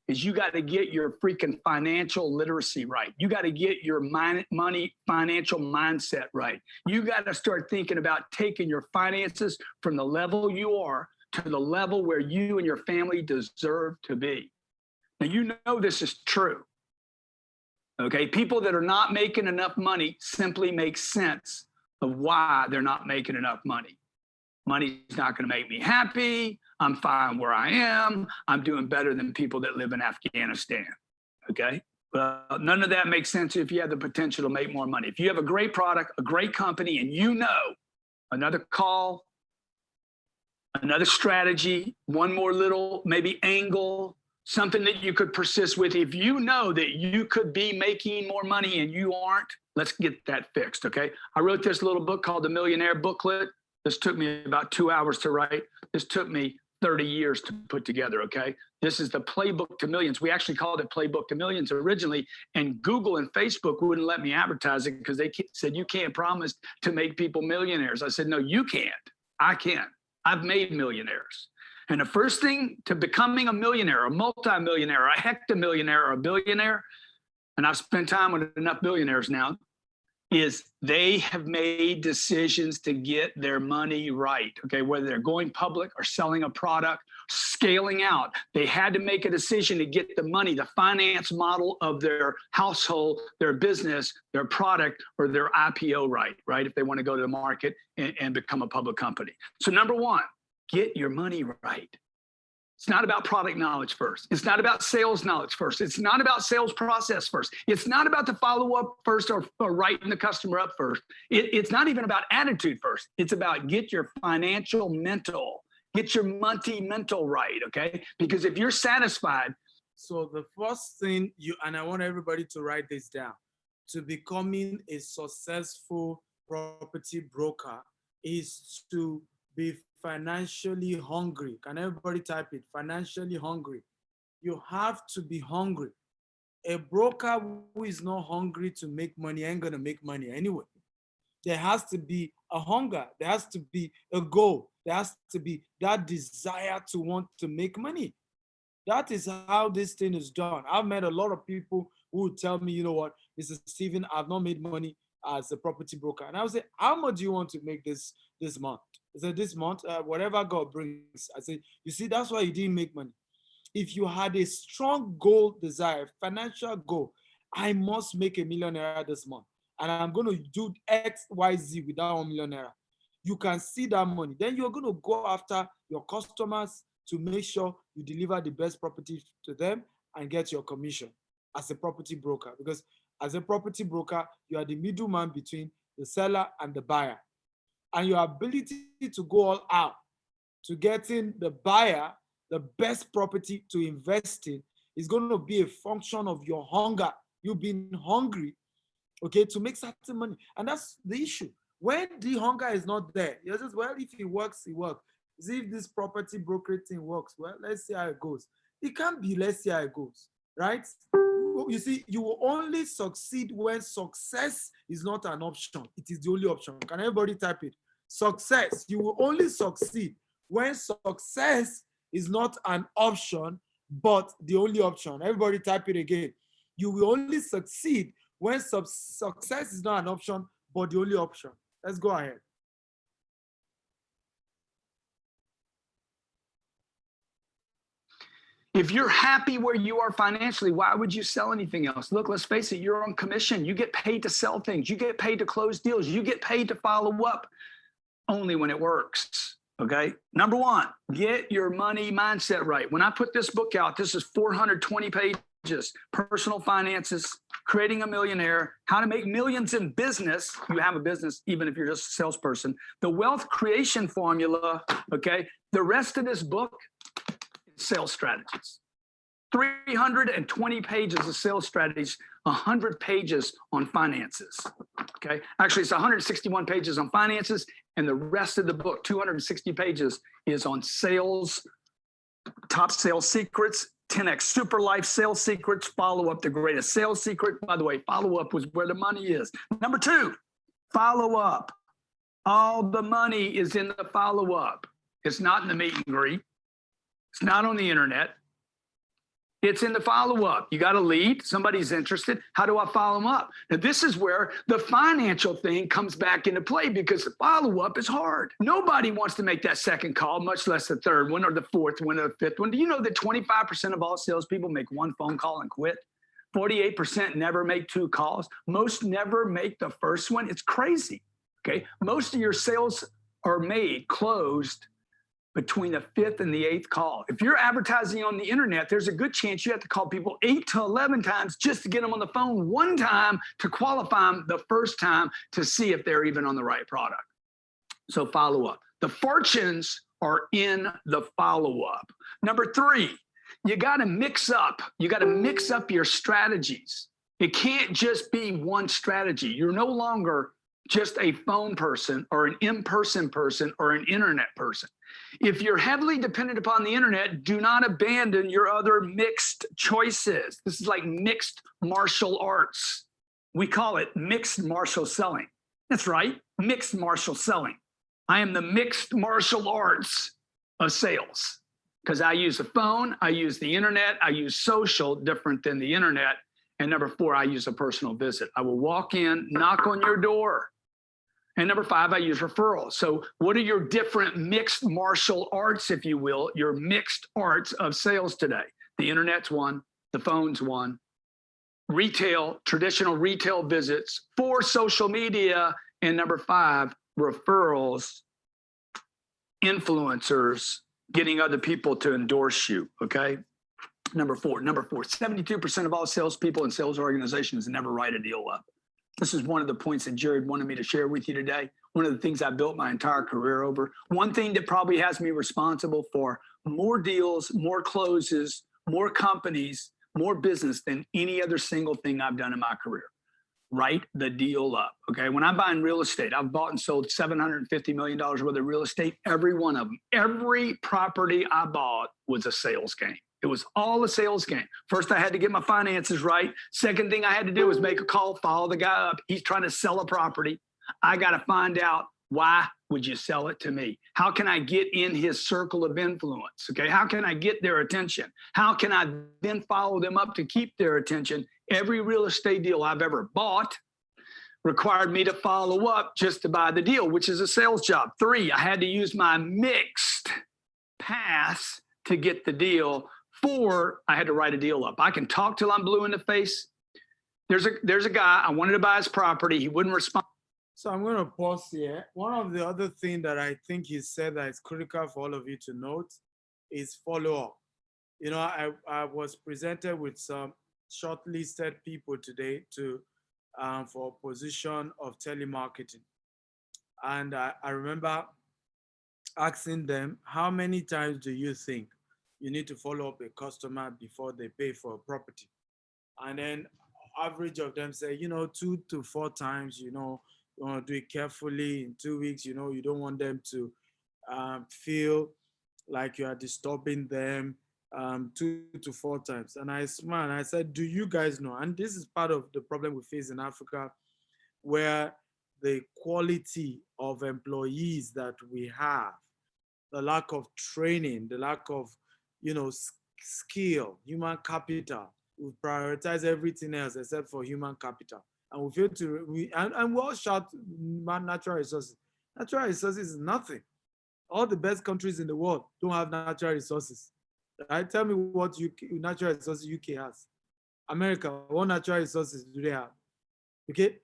is you got to get your freaking financial literacy right. You got to get your money financial mindset right. You got to start thinking about taking your finances from the level you are to the level where you and your family deserve to be. Now, you know this is true. Okay, people that are not making enough money simply make sense of why they're not making enough money. Money's not going to make me happy. I'm fine where I am. I'm doing better than people that live in Afghanistan. Okay, well, none of that makes sense if you have the potential to make more money. If you have a great product, a great company, and you know another call, another strategy, one more little maybe angle, something that you could persist with. If you know that you could be making more money and you aren't, let's get that fixed, okay? I wrote this little book called The Millionaire Booklet. This took me about 2 hours to write. This took me 30 years to put together, okay? This is the Playbook to Millions. We actually called it Playbook to Millions originally, and Google and Facebook wouldn't let me advertise it because they said, you can't promise to make people millionaires. I said, no, you can't. I can. I've made millionaires. And the first thing to becoming a millionaire, a multimillionaire, a hectamillionaire, or a billionaire, and I've spent time with enough billionaires now, is they have made decisions to get their money right, okay? Whether they're going public or selling a product, scaling out, they had to make a decision to get the money, the finance model of their household, their business, their product, or their IPO right? If they want to go to the market and become a public company. So number one, get your money right. It's not about product knowledge first. It's not about sales knowledge first. It's not about sales process first. It's not about the follow-up first or writing the customer up first. It's not even about attitude first. It's about get your financial mental, get your mental right, okay? Because if you're satisfied. So the first thing and I want everybody to write this down, to becoming a successful property broker is to be financially hungry. Can everybody type it? Financially hungry. You have to be hungry. A broker who is not hungry to make money ain't gonna make money anyway. There has to be a hunger. There has to be a goal. There has to be that desire to want to make money. That is how this thing is done. I've met a lot of people who would tell me, you know what, Mr. Stephen, I've not made money as a property broker. And I would say, how much do you want to make this month? I said, this month, whatever God brings. I said, you see, that's why you didn't make money. If you had a strong goal desire, financial goal, I must make $1 million this month. And I'm going to do X, Y, Z with that $1 million. You can see that money. Then you're going to go after your customers to make sure you deliver the best property to them and get your commission as a property broker. Because as a property broker, you are the middleman between the seller and the buyer. And your ability to go all out to getting the buyer the best property to invest in is going to be a function of your hunger. You being hungry, okay, to make certain money. And that's the issue. When the hunger is not there, you're just, well, if it works, it works. See if this property brokerage thing works. Well, let's see how it goes. It can't be, let's see how it goes, right? You see, you will only succeed when success is not an option. It is the only option. Can everybody type it? Success. You will only succeed when success is not an option, but the only option. Everybody type it again. You will only succeed when success is not an option, but the only option. Let's go ahead. If you're happy where you are financially, why would you sell anything else? Look, let's face it, you're on commission. You get paid to sell things. You get paid to close deals. You get paid to follow up only when it works, okay? Number one, get your money mindset right. When I put this book out, this is 420 pages, Personal Finances, Creating a Millionaire, How to Make Millions in Business. You have a business, even if you're just a salesperson. The Wealth Creation Formula, okay? The rest of this book, sales strategies. 320 pages of sales strategies, 100 pages on finances, okay? Actually, it's 161 pages on finances, and the rest of the book, 260 pages, is on sales, top sales secrets, 10X Super Life sales secrets, follow up, the greatest sales secret. By the way, follow up was where the money is. Number two, follow up. All the money is in the follow up. It's not in the meet and greet. It's not on the internet. It's in the follow-up. You got a lead, somebody's interested. How do I follow them up? Now, this is where the financial thing comes back into play because the follow-up is hard. Nobody wants to make that second call, much less the third one or the fourth one or the fifth one. Do you know that 25% of all salespeople make one phone call and quit? 48% never make 2 calls. Most never make the first one. It's crazy, okay? Most of your sales are made, closed, between the 5th and the 8th call. If you're advertising on the internet, there's a good chance you have to call people 8 to 11 times just to get them on the phone one time to qualify them the first time to see if they're even on the right product. So follow up. The fortunes are in the follow up. Number 3, you got to mix up. You got to mix up your strategies. It can't just be one strategy. You're no longer just a phone person or an in-person person or an internet person. If you're heavily dependent upon the internet, do not abandon your other mixed choices. This is like mixed martial arts. We call it mixed martial selling. That's right, mixed martial selling. I am the mixed martial arts of sales because I use the phone, I use the internet, I use social, different than the internet. And number 4, I use a personal visit. I will walk in, knock on your door. And number 5, I use referrals. So what are your different mixed martial arts, if you will, your mixed arts of sales today? The internet's one, the phone's one, retail, traditional retail visits, 4, social media, and number 5, referrals, influencers, getting other people to endorse you, okay? Number 4, 72% of all salespeople and sales organizations never write a deal up. This is one of the points that Jared wanted me to share with you today. One of the things I built my entire career over. One thing that probably has me responsible for more deals, more closes, more companies, more business than any other single thing I've done in my career. Write the deal up, okay? When I'm buying real estate, I've bought and sold $750 million worth of real estate, every one of them. Every property I bought was a sales game. It was all a sales game. First, I had to get my finances right. Second thing I had to do was make a call, follow the guy up. He's trying to sell a property. I got to find out, why would you sell it to me? How can I get in his circle of influence? Okay, how can I get their attention? How can I then follow them up to keep their attention? Every real estate deal I've ever bought required me to follow up just to buy the deal, which is a sales job. 3, I had to use my mixed paths to get the deal. 4, I had to write a deal up. I can talk till I'm blue in the face. There's a guy, I wanted to buy his property. He wouldn't respond. So I'm going to pause here. One of the other things that I think he said that is critical for all of you to note is follow-up. You know, I was presented with some shortlisted people today for a position of telemarketing. And I remember asking them, how many times do you think you need to follow up a customer before they pay for a property? And then average of them say, 2 to 4 times, you want to do it carefully in 2 weeks, you don't want them to feel like you are disturbing them 2 to 4 times. And I smiled and I said, do you guys know? And this is part of the problem we face in Africa, where the quality of employees that we have, the lack of training, the lack of skill, human capital. We prioritize everything else except for human capital. And we fail to, and we all shout natural resources. Natural resources is nothing. All the best countries in the world don't have natural resources. Right? Tell me what natural resources UK has. America, what natural resources do they have? Okay?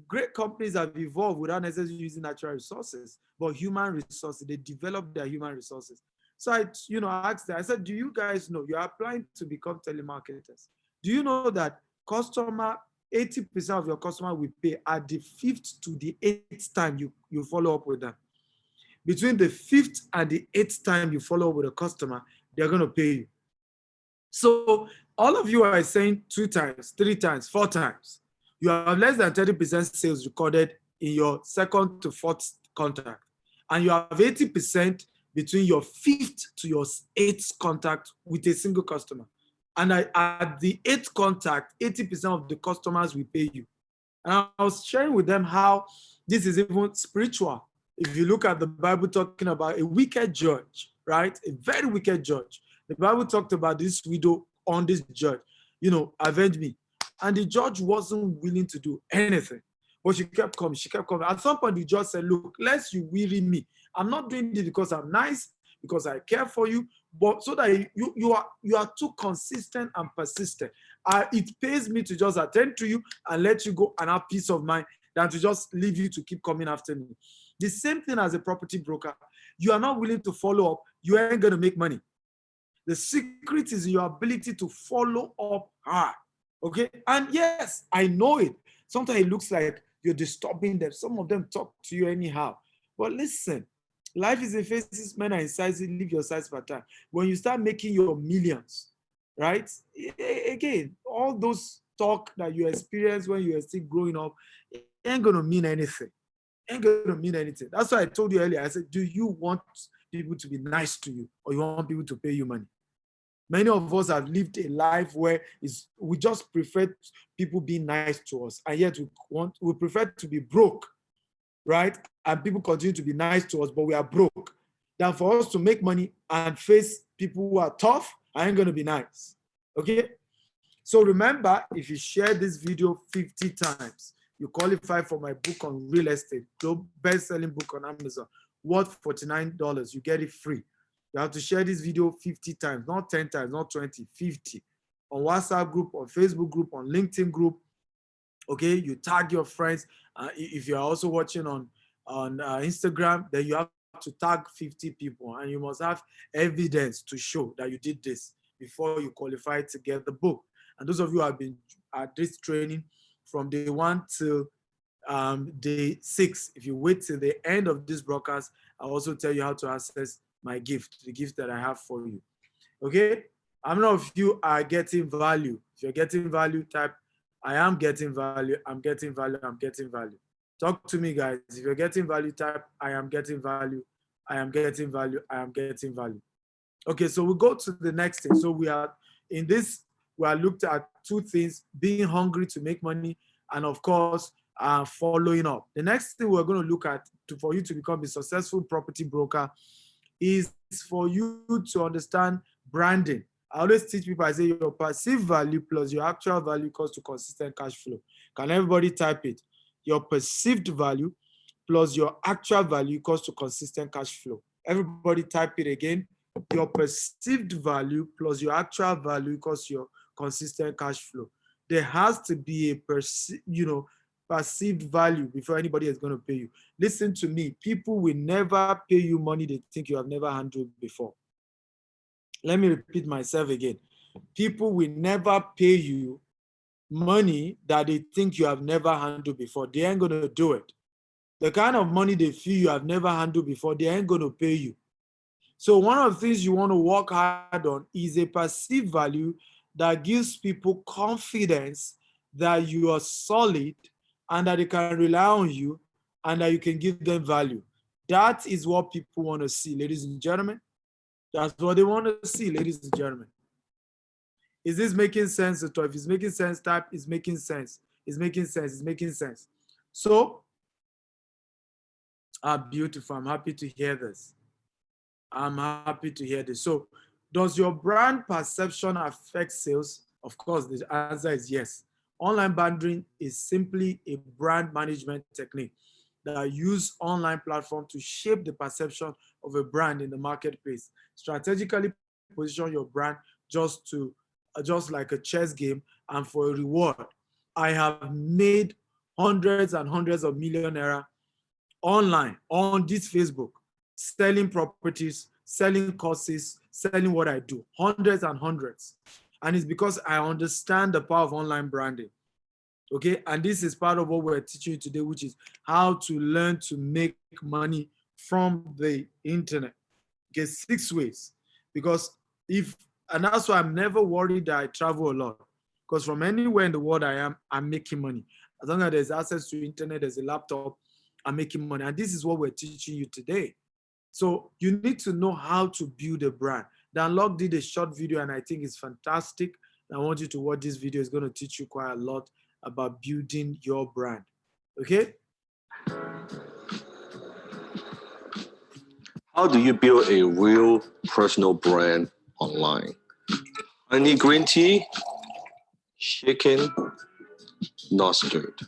Great companies have evolved without necessarily using natural resources, but human resources, they develop their human resources. So I asked them, I said, do you guys know you're applying to become telemarketers? Do you know that 80% of your customer will pay at the 5th to the 8th time you follow up with them? Between the 5th and the 8th time you follow up with a customer, they're going to pay you. So all of you are saying 2 times, 3 times, 4 times. You have less than 30% sales recorded in your 2nd to 4th contact. And you have 80% between your 5th to your 8th contact with a single customer. And at the 8th contact, 80% of the customers will pay you. And I was sharing with them how this is even spiritual. If you look at the Bible talking about a wicked judge, right? A very wicked judge. The Bible talked about this widow on this judge, avenge me. And the judge wasn't willing to do anything. But she kept coming. At some point, the judge said, look, lest you weary me. I'm not doing this because I'm nice, because I care for you, but so that you are too consistent and persistent. It pays me to just attend to you and let you go and have peace of mind than to just leave you to keep coming after me. The same thing as a property broker. You are not willing to follow up, you ain't going to make money. The secret is your ability to follow up hard. Okay? And yes, I know it. Sometimes it looks like you're disturbing them. Some of them talk to you anyhow. But listen, life is a phases, men are in sizes, leave your size per time. When you start making your millions, right? Again, all those talk that you experienced when you were still growing up, ain't gonna mean anything. Ain't gonna mean anything. That's why I told you earlier. I said, do you want people to be nice to you, or you want people to pay you money? Many of us have lived a life where we just prefer people being nice to us, and yet we prefer to be broke, right? And people continue to be nice to us, but we are broke. Than for us to make money and face people who are tough, I ain't gonna be nice. Okay? So remember, if you share this video 50 times, you qualify for my book on real estate, the best-selling book on Amazon, worth $49. You get it free. You have to share this video 50 times, not 10 times, not 20, 50. On WhatsApp group, on Facebook group, on LinkedIn group. Okay, you tag your friends. If you're also watching on Instagram, then you have to tag 50 people, and you must have evidence to show that you did this before you qualify to get the book. And those of you who have been at this training from day 1 till day 6, if you wait till the end of this broadcast, I'll also tell you how to access my gift, the gift that I have for you. Okay? How many of you are getting value? If you're getting value, type, I am getting value, I'm getting value, I'm getting value. Talk to me, guys. If you're getting value, type, I am getting value, I am getting value, I am getting value. Okay, so we go to the next thing. So we are looked at 2 things: being hungry to make money, and of course, following up. The next thing we're going to look at for you to become a successful property broker is for you to understand branding. I always teach people, I say your perceived value plus your actual value equals to consistent cash flow. Can everybody type it? Your perceived value plus your actual value equals to consistent cash flow. Everybody type it again. Your perceived value plus your actual value equals your consistent cash flow. There has to be a perceived value before anybody is going to pay you. Listen to me. People will never pay you money they think you have never handled before. Let me repeat myself again. People will never pay you money that they think you have never handled before. They ain't going to do it. The kind of money they feel you have never handled before, they ain't going to pay you. So one of the things you want to work hard on is a perceived value that gives people confidence that you are solid and that they can rely on you and that you can give them value. That is what people want to see, ladies and gentlemen. That's what they want to see, ladies and gentlemen. Is this making sense at all? If it's making sense, type it's making sense. It's making sense. It's making sense. So, beautiful. I'm happy to hear this. I'm happy to hear this. So, does your brand perception affect sales? Of course, the answer is yes. Online branding is simply a brand management technique that use online platform to shape the perception of a brand in the marketplace. Strategically position your brand just like a chess game and for a reward. I have made hundreds and hundreds of millionaires online on this Facebook, selling properties, selling courses, selling what I do, hundreds and hundreds. And it's because I understand the power of online branding. Okay, and this is part of what we're teaching you today, which is how to learn to make money from the internet. Okay, 6 ways. And that's why I'm never worried that I travel a lot. Because from anywhere in the world I'm making money. As long as there's access to internet, there's a laptop, I'm making money. And this is what we're teaching you today. So you need to know how to build a brand. Dan Lok did a short video and I think it's fantastic. I want you to watch this video. It's going to teach you quite a lot about building your brand. Okay? How do you build a real personal brand online? Honey green tea, shaken, not stirred.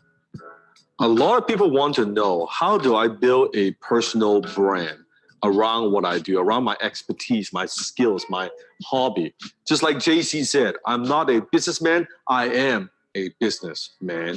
A lot of people want to know, how do I build a personal brand around what I do, around my expertise, my skills, my hobby? Just like JC said, I'm not a businessman, I am a businessman.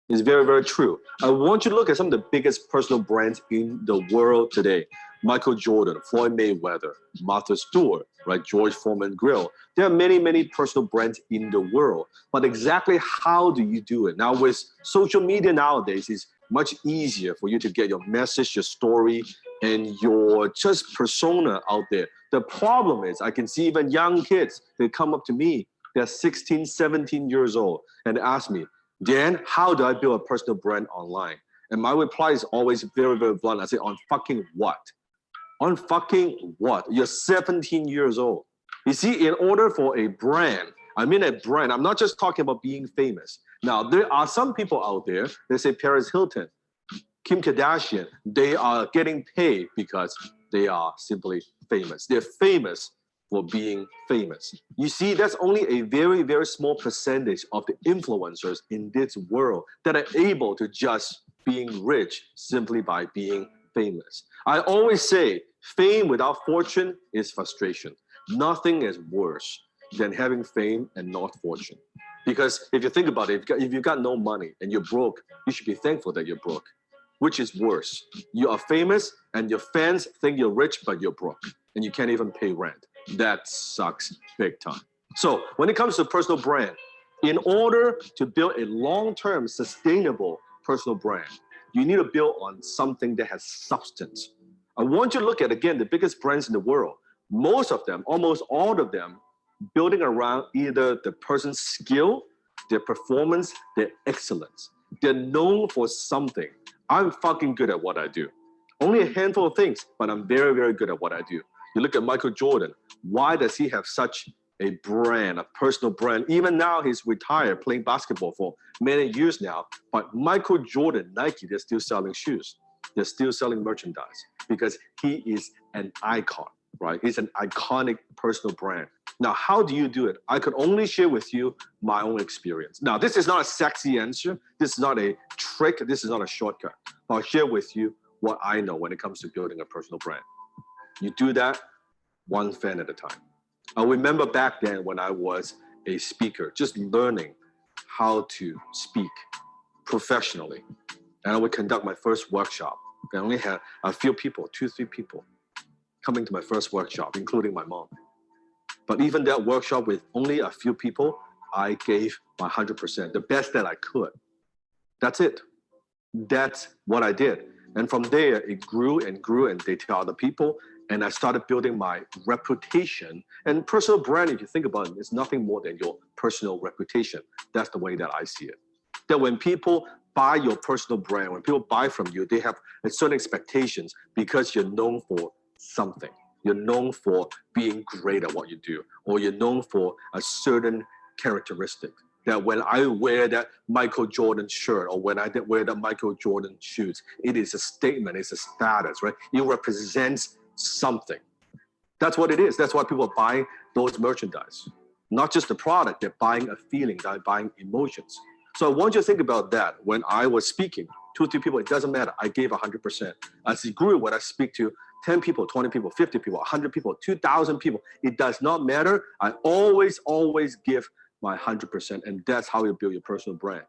It's very, very true. I want you to look at some of the biggest personal brands in the world today. Michael Jordan, Floyd Mayweather, Martha Stewart, right? George Foreman Grill. There are many, many personal brands in the world, but exactly how do you do it? Now with social media nowadays, it's much easier for you to get your message, your story, and your just persona out there. The problem is I can see even young kids, they come up to me, they're 16, 17 years old, and ask me, Then how do I build a personal brand online? And my reply is always very, very blunt. I say, on fucking what? On fucking what? You're 17 years old. You see, in order for a brand, I mean a brand, I'm not just talking about being famous. Now, there are some people out there, they say Paris Hilton, Kim Kardashian, they are getting paid because they are simply famous. They're famous for being famous. You see, that's only a very, very small percentage of the influencers in this world that are able to just being rich simply by being famous. I always say, fame without fortune is frustration. Nothing is worse than having fame and not fortune. Because if you think about it, if you've got no money and you're broke, you should be thankful that you're broke. Which is worse? You are famous and your fans think you're rich, but you're broke and you can't even pay rent. That sucks big time. So when it comes to personal brand, in order to build a long-term sustainable personal brand, you need to build on something that has substance. I want you to look at, again, the biggest brands in the world. Most of them, almost all of them, building around either the person's skill, their performance, their excellence. They're known for something. I'm fucking good at what I do. Only a handful of things, but I'm very, very good at what I do. You look at Michael Jordan. Why does he have such a brand, a personal brand? Even now, he's retired, playing basketball for many years now. But Michael Jordan, Nike, they're still selling shoes. They're still selling merchandise because he is an icon, right? He's an iconic personal brand. Now, how do you do it? I could only share with you my own experience. Now, this is not a sexy answer. This is not a trick. This is not a shortcut. I'll share with you what I know when it comes to building a personal brand. You do that one fan at a time. I remember back then when I was a speaker, just learning how to speak professionally. And I would conduct my first workshop. I only had a few people, 2-3 people coming to my first workshop, including my mom. But even that workshop with only a few people, I gave my 100%, the best that I could. That's it. That's what I did. And from there, it grew and grew, and they tell other people. And I started building my reputation. And personal brand, if you think about it, is nothing more than your personal reputation. That's the way that I see it. That when people buy your personal brand, when people buy from you, they have a certain expectations because you're known for something. You're known for being great at what you do, or you're known for a certain characteristic. That when I wear that Michael Jordan shirt, or when I wear that Michael Jordan shoes, it is a statement, it's a status, right? It represents something. That's what it is. That's why people are buying those merchandise. Not just the product, they're buying a feeling, they're buying emotions. So I want you to think about that when I was speaking. 2-3 people, it doesn't matter. I gave 100%. As it grew, when I speak to 10 people, 20 people, 50 people, 100 people, 2,000 people, it does not matter. I always give my 100%. And that's how you build your personal brand.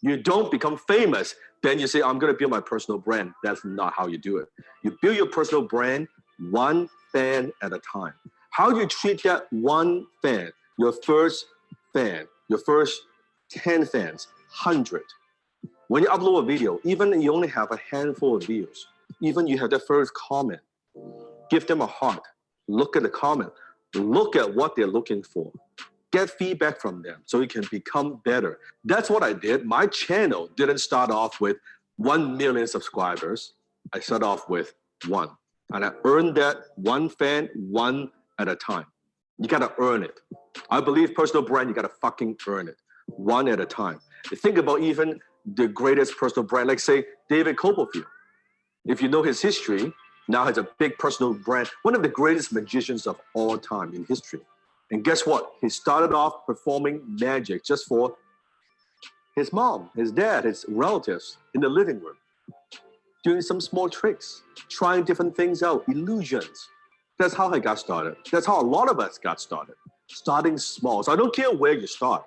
You don't become famous, then you say, I'm going to build my personal brand. That's not how you do it. You build your personal brand one fan at a time. How do you treat that one fan, your first fan, your first 10 fans, 100? When you upload a video, even you only have a handful of views, even you have the first comment, give them a heart. Look at the comment. Look at what they're looking for. Get feedback from them so you can become better. That's what I did. My channel didn't start off with 1 million subscribers. I started off with 1. And I earned that one fan, one at a time. You gotta earn it. I believe personal brand, you gotta fucking earn it. One at a time. You think about even the greatest personal brand, like say David Copperfield. If you know his history, now has a big personal brand, one of the greatest magicians of all time in history. And guess what? He started off performing magic just for his mom, his dad, his relatives in the living room, doing some small tricks, trying different things out, illusions. That's how I got started. That's how a lot of us got started, starting small. So I don't care where you start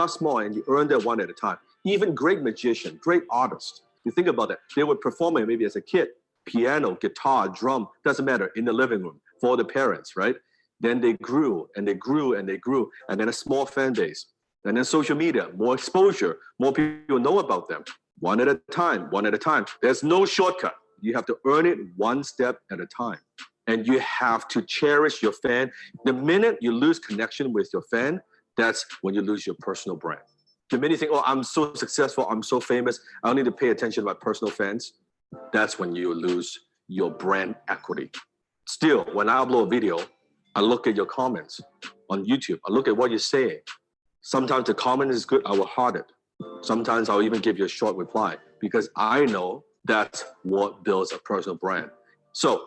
small and you earn that one at a time. Even great magician, great artists, you think about it, they were performing maybe as a kid, piano, guitar, drum, doesn't matter, in the living room for the parents, right? Then they grew and they grew and they grew, and then a small fan base. And then social media, more exposure, more people know about them. One at a time, one at a time. There's no shortcut. You have to earn it one step at a time. And you have to cherish your fan. The minute you lose connection with your fan, that's when you lose your personal brand. The minute you think, oh, I'm so successful, I'm so famous, I don't need to pay attention to my personal fans, that's when you lose your brand equity. Still, when I upload a video, I look at your comments on YouTube. I look at what you're saying. Sometimes the comment is good, I will heart it. Sometimes I'll even give you a short reply because I know that's what builds a personal brand. So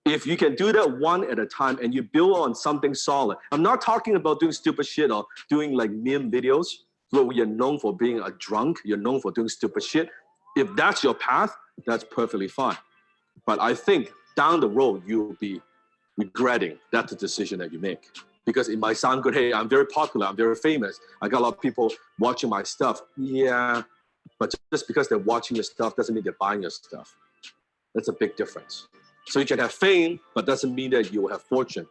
if you can do that one at a time and you build on something solid, I'm not talking about doing stupid shit or doing like meme videos where you're known for being a drunk, you're known for doing stupid shit. If that's your path, that's perfectly fine. But I think down the road, you'll be regretting that's the decision that you make. Because it might sound good, hey, I'm very popular, I'm very famous, I got a lot of people watching my stuff. Yeah, but just because they're watching your stuff doesn't mean they're buying your stuff. That's a big difference. So you can have fame, but doesn't mean that you will have fortune.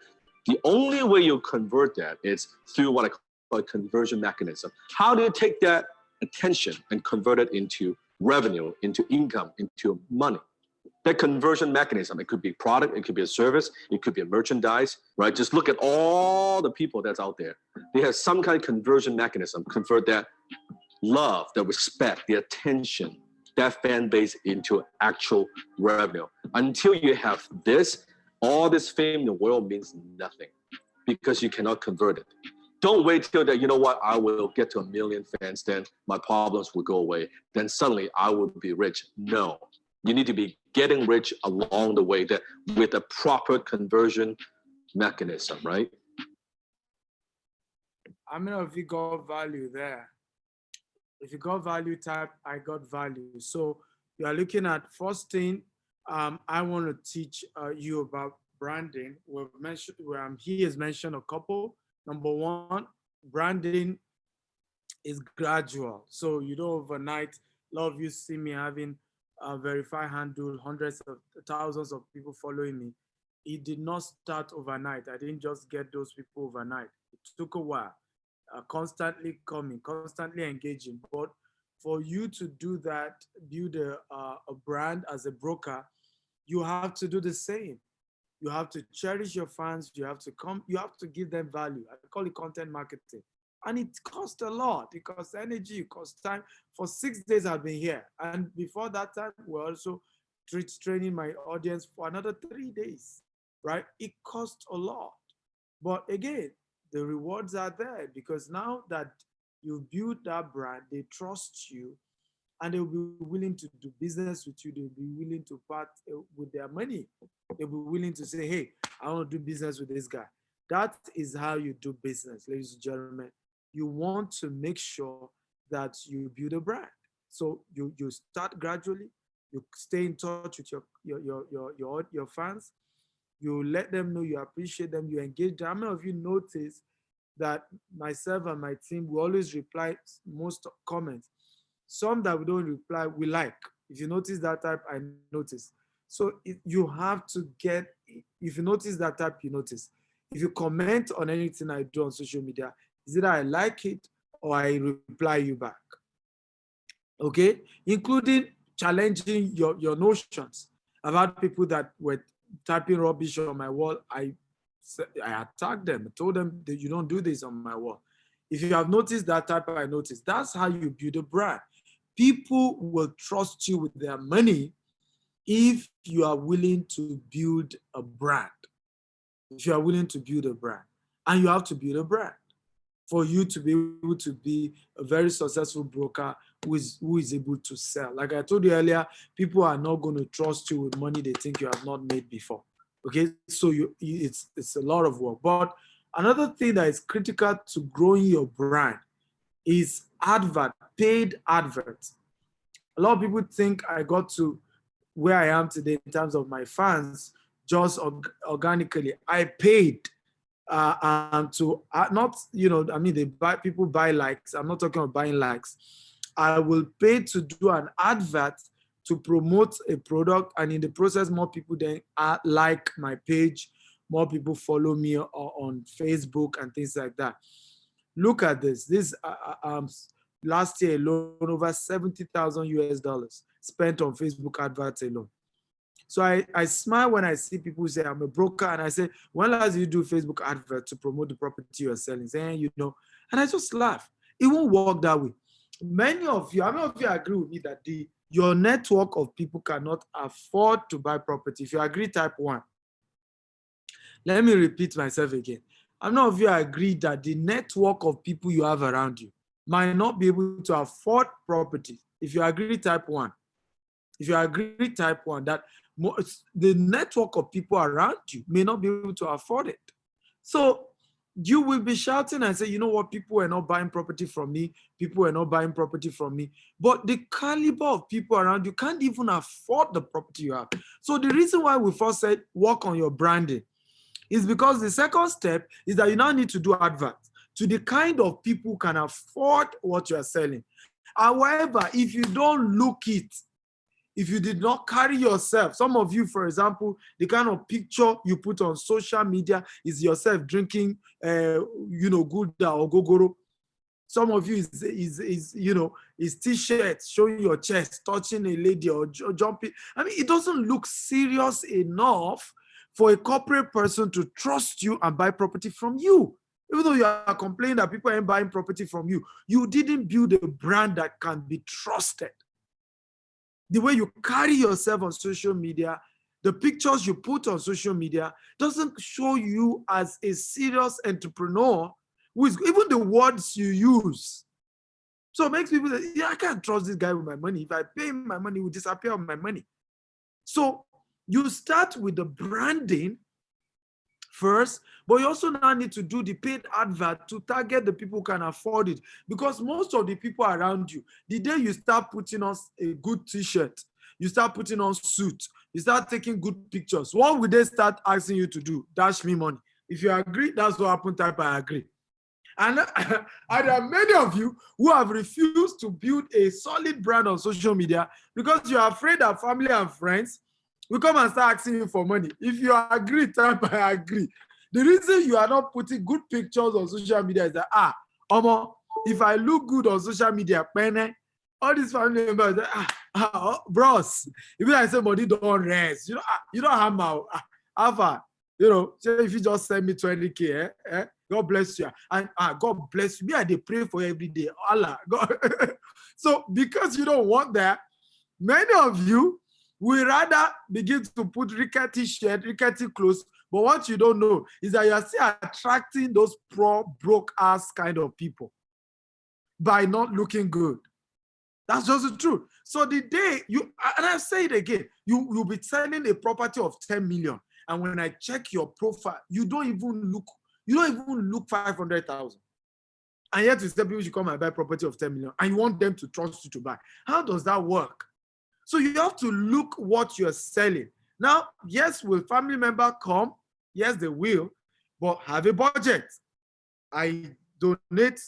The only way you convert that is through what I call a conversion mechanism. How do you take that attention and convert it into revenue, into income, into money? That conversion mechanism, it could be product, it could be a service, it could be a merchandise, right? Just look at all the people that's out there. They have some kind of conversion mechanism, convert that love, the respect, the attention, that fan base into actual revenue. Until you have this, all this fame in the world means nothing because you cannot convert it. Don't wait till that, you know what, I will get to 1 million fans, then my problems will go away. Then suddenly I will be rich. No, you need to be getting rich along the way that with a proper conversion mechanism, right? I mean, if you got value there, if you got value, type I got value. So you are looking at first thing. I want to teach you about branding. We've mentioned, he has mentioned a couple. Number one, branding is gradual. So you don't overnight. A lot of you see me having a verified handle, hundreds of thousands of people following me. It did not start overnight. I didn't just get those people overnight. It took a while. Constantly coming, constantly engaging. But for you to do that, build a brand as a broker, you have to do the same. You have to cherish your fans. You have to come. You have to give them value. I call it content marketing, and it costs a lot. It costs energy. It costs time. For 6 days, I've been here, and before that time, we're also training my audience for another 3 days. Right? It costs a lot, but again, the rewards are there because now that you build that brand, they trust you and they'll be willing to do business with you. They'll be willing to part with their money. They'll be willing to say, hey, I want to do business with this guy. That is how you do business, ladies and gentlemen. You want to make sure that you build a brand. So you start gradually, you stay in touch with your fans. You let them know you appreciate them, you engage them. How many of you notice that myself and my team, we always reply most comments? Some that we don't reply, we like. If you notice that type, I notice. So you have to get, if you notice that type, you notice. If you comment on anything I do on social media, is either I like it or I reply you back. Okay? Including challenging your notions. I've had people that were typing rubbish on my wall. I attacked them, told them that you don't do this on my wall. If you have noticed that type, I noticed. That's how you build a brand. People will trust you with their money if you are willing to build a brand. If you are willing to build a brand, and you have to build a brand for you to be able to be a very successful broker who is able to sell. Like I told you earlier, people are not going to trust you with money they think you have not made before. Okay, so it's a lot of work. But another thing that is critical to growing your brand is paid adverts. A lot of people think I got to where I am today in terms of my fans just organically. I paid to not, I mean, people buy likes. I'm not talking about buying likes. I will pay to do an advert to promote a product, and in the process, more people then like my page, more people follow me on Facebook and things like that. Look at this. This last year alone, over $70,000 spent on Facebook adverts alone. So I smile when I see people say I'm a broker, and I say, when last did you do Facebook advert to promote the property you're selling? Saying, and I just laugh. It won't work that way. Many of you, how many of you agree with me that your network of people cannot afford to buy property? If you agree, type 1. Let me repeat myself again. How many of you agree that the network of people you have around you might not be able to afford property? If you agree, type 1. If you agree, type 1, that the network of people around you may not be able to afford it. So you will be shouting and say, you know what, people are not buying property from me. People are not buying property from me. But the caliber of people around you can't even afford the property you have. So the reason why we first said work on your branding is because the second step is that you now need to do adverts to the kind of people who can afford what you are selling. However, if you don't look it, if you did not carry yourself, some of you, for example, the kind of picture you put on social media is yourself drinking, Gulda or Gogoro. Some of you is t-shirts showing your chest, touching a lady or jumping. I mean, it doesn't look serious enough for a corporate person to trust you and buy property from you. Even though you are complaining that people ain't buying property from you, you didn't build a brand that can be trusted. The way you carry yourself on social media, the pictures you put on social media doesn't show you as a serious entrepreneur with even the words you use. So it makes people say, yeah, I can't trust this guy with my money. If I pay him my money, he will disappear with my money. So you start with the branding first, but you also now need to do the paid advert to target the people who can afford it. Because most of the people around you, the day you start putting on a good t-shirt, you start putting on suit, you start taking good pictures, what will they start asking you to do? Dash me money. If you agree, that's what happened, type I agree. And there are many of you who have refused to build a solid brand on social media because you're afraid that family and friends will come and start asking you for money. If you agree, type I agree. The reason you are not putting good pictures on social media is that, Omo, if I look good on social media, all these family members say, bros, if I say money don't rest, you don't have my alpha. Say if you just send me 20K, God bless you. And God bless you. Me, I pray for you every day. Allah. God. So because you don't want that, many of you will rather begin to put rickety shirt, rickety clothes. But what you don't know is that you are still attracting those poor, broke ass kind of people by not looking good. That's just the truth. So the day and I say it again, you'll be selling a property of 10 million. And when I check your profile, you don't even look 500,000. And yet you say people should come and buy property of 10 million and you want them to trust you to buy. How does that work? So you have to look what you're selling. Now, yes, will family member come? Yes, they will, but have a budget. I donate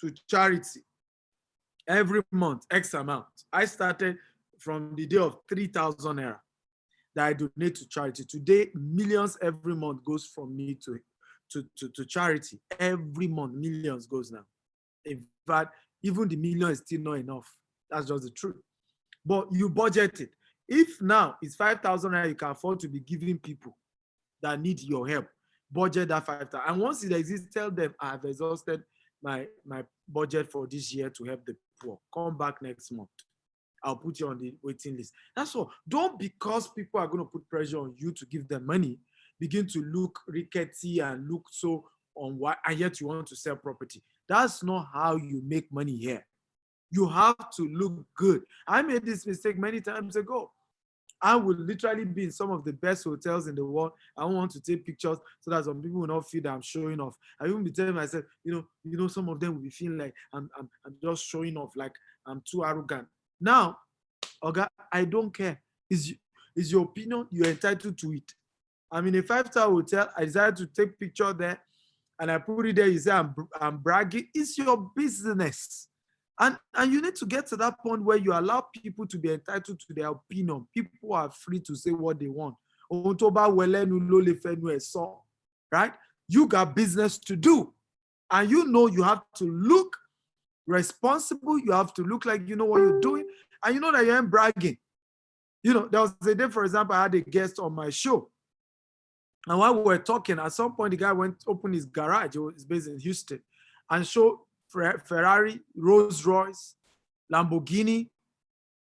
to charity every month, X amount. I started from the day of 3,000 naira that I donate to charity. Today, millions every month goes from me to charity. Every month, millions goes now. In fact, even the million is still not enough. That's just the truth. But you budget it. If now it's 5,000 naira you can afford to be giving people that need your help, budget that 5,000. And once it exists, tell them I have exhausted my budget for this year to help the poor. Come back next month. I'll put you on the waiting list. That's all. Don't, because people are going to put pressure on you to give them money, begin to look rickety and look so on what, and yet you want to sell property. That's not how you make money here. You have to look good. I made this mistake many times ago. I would literally be in some of the best hotels in the world. I want to take pictures so that some people will not feel that I'm showing off. I even be telling myself, some of them will be feeling like I'm just showing off, like I'm too arrogant. Now, okay, I don't care. Is your opinion, you're entitled to it. I'm in a 5-star hotel. I decided to take picture there and I put it there. You say I'm bragging. It's your business. And you need to get to that point where you allow people to be entitled to their opinion. People are free to say what they want. Right? You got business to do. And you have to look responsible. You have to look like you know what you're doing. And you know that you ain't bragging. There was a day, for example, I had a guest on my show. And while we were talking, at some point, the guy opened his garage. He's based in Houston. And showed Ferrari, Rolls Royce, Lamborghini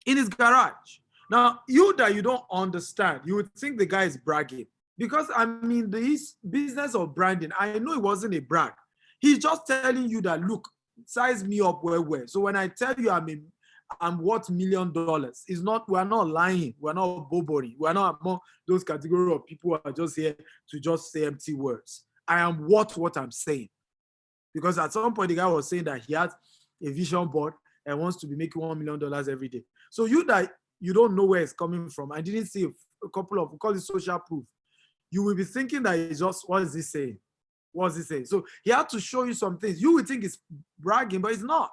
in his garage. Now, you that you don't understand, you would think the guy is bragging. Because, I mean, this business of branding, I know it wasn't a brag. He's just telling you that, look, size me up well. So when I tell you I'm worth $1 million, it's not, we're not lying. We're not boboing. We're not among those category of people who are just here to just say empty words. I am worth what I'm saying. Because at some point, the guy was saying that he has a vision board and wants to be making $1 million every day. So you that you don't know where it's coming from, I didn't see a couple of, we call it social proof. You will be thinking that it's just, what is he saying? What is he saying? So he had to show you some things. You would think it's bragging, but it's not.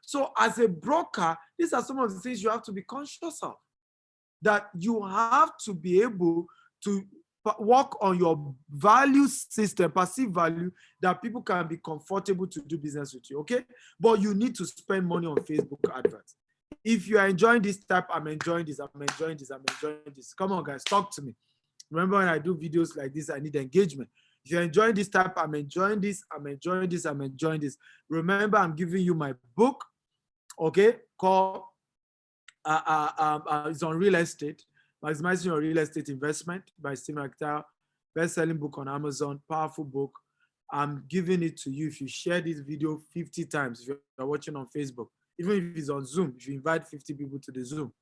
So as a broker, these are some of the things you have to be conscious of. That you have to be able to work on your value system, perceived value, that people can be comfortable to do business with you, okay? But you need to spend money on Facebook adverts. If you are enjoying this type, I'm enjoying this, I'm enjoying this, I'm enjoying this. Come on, guys, talk to me. Remember, when I do videos like this, I need engagement. If you're enjoying this type, I'm enjoying this, I'm enjoying this, I'm enjoying this. Remember, I'm giving you my book, okay, called it's on real estate, Maximizing Your Real Estate Investment by Steve McIntyre, best-selling book on Amazon, powerful book. I'm giving it to you if you share this video 50 times, if you're watching on Facebook, even if it's on Zoom, if you invite 50 people to the Zoom,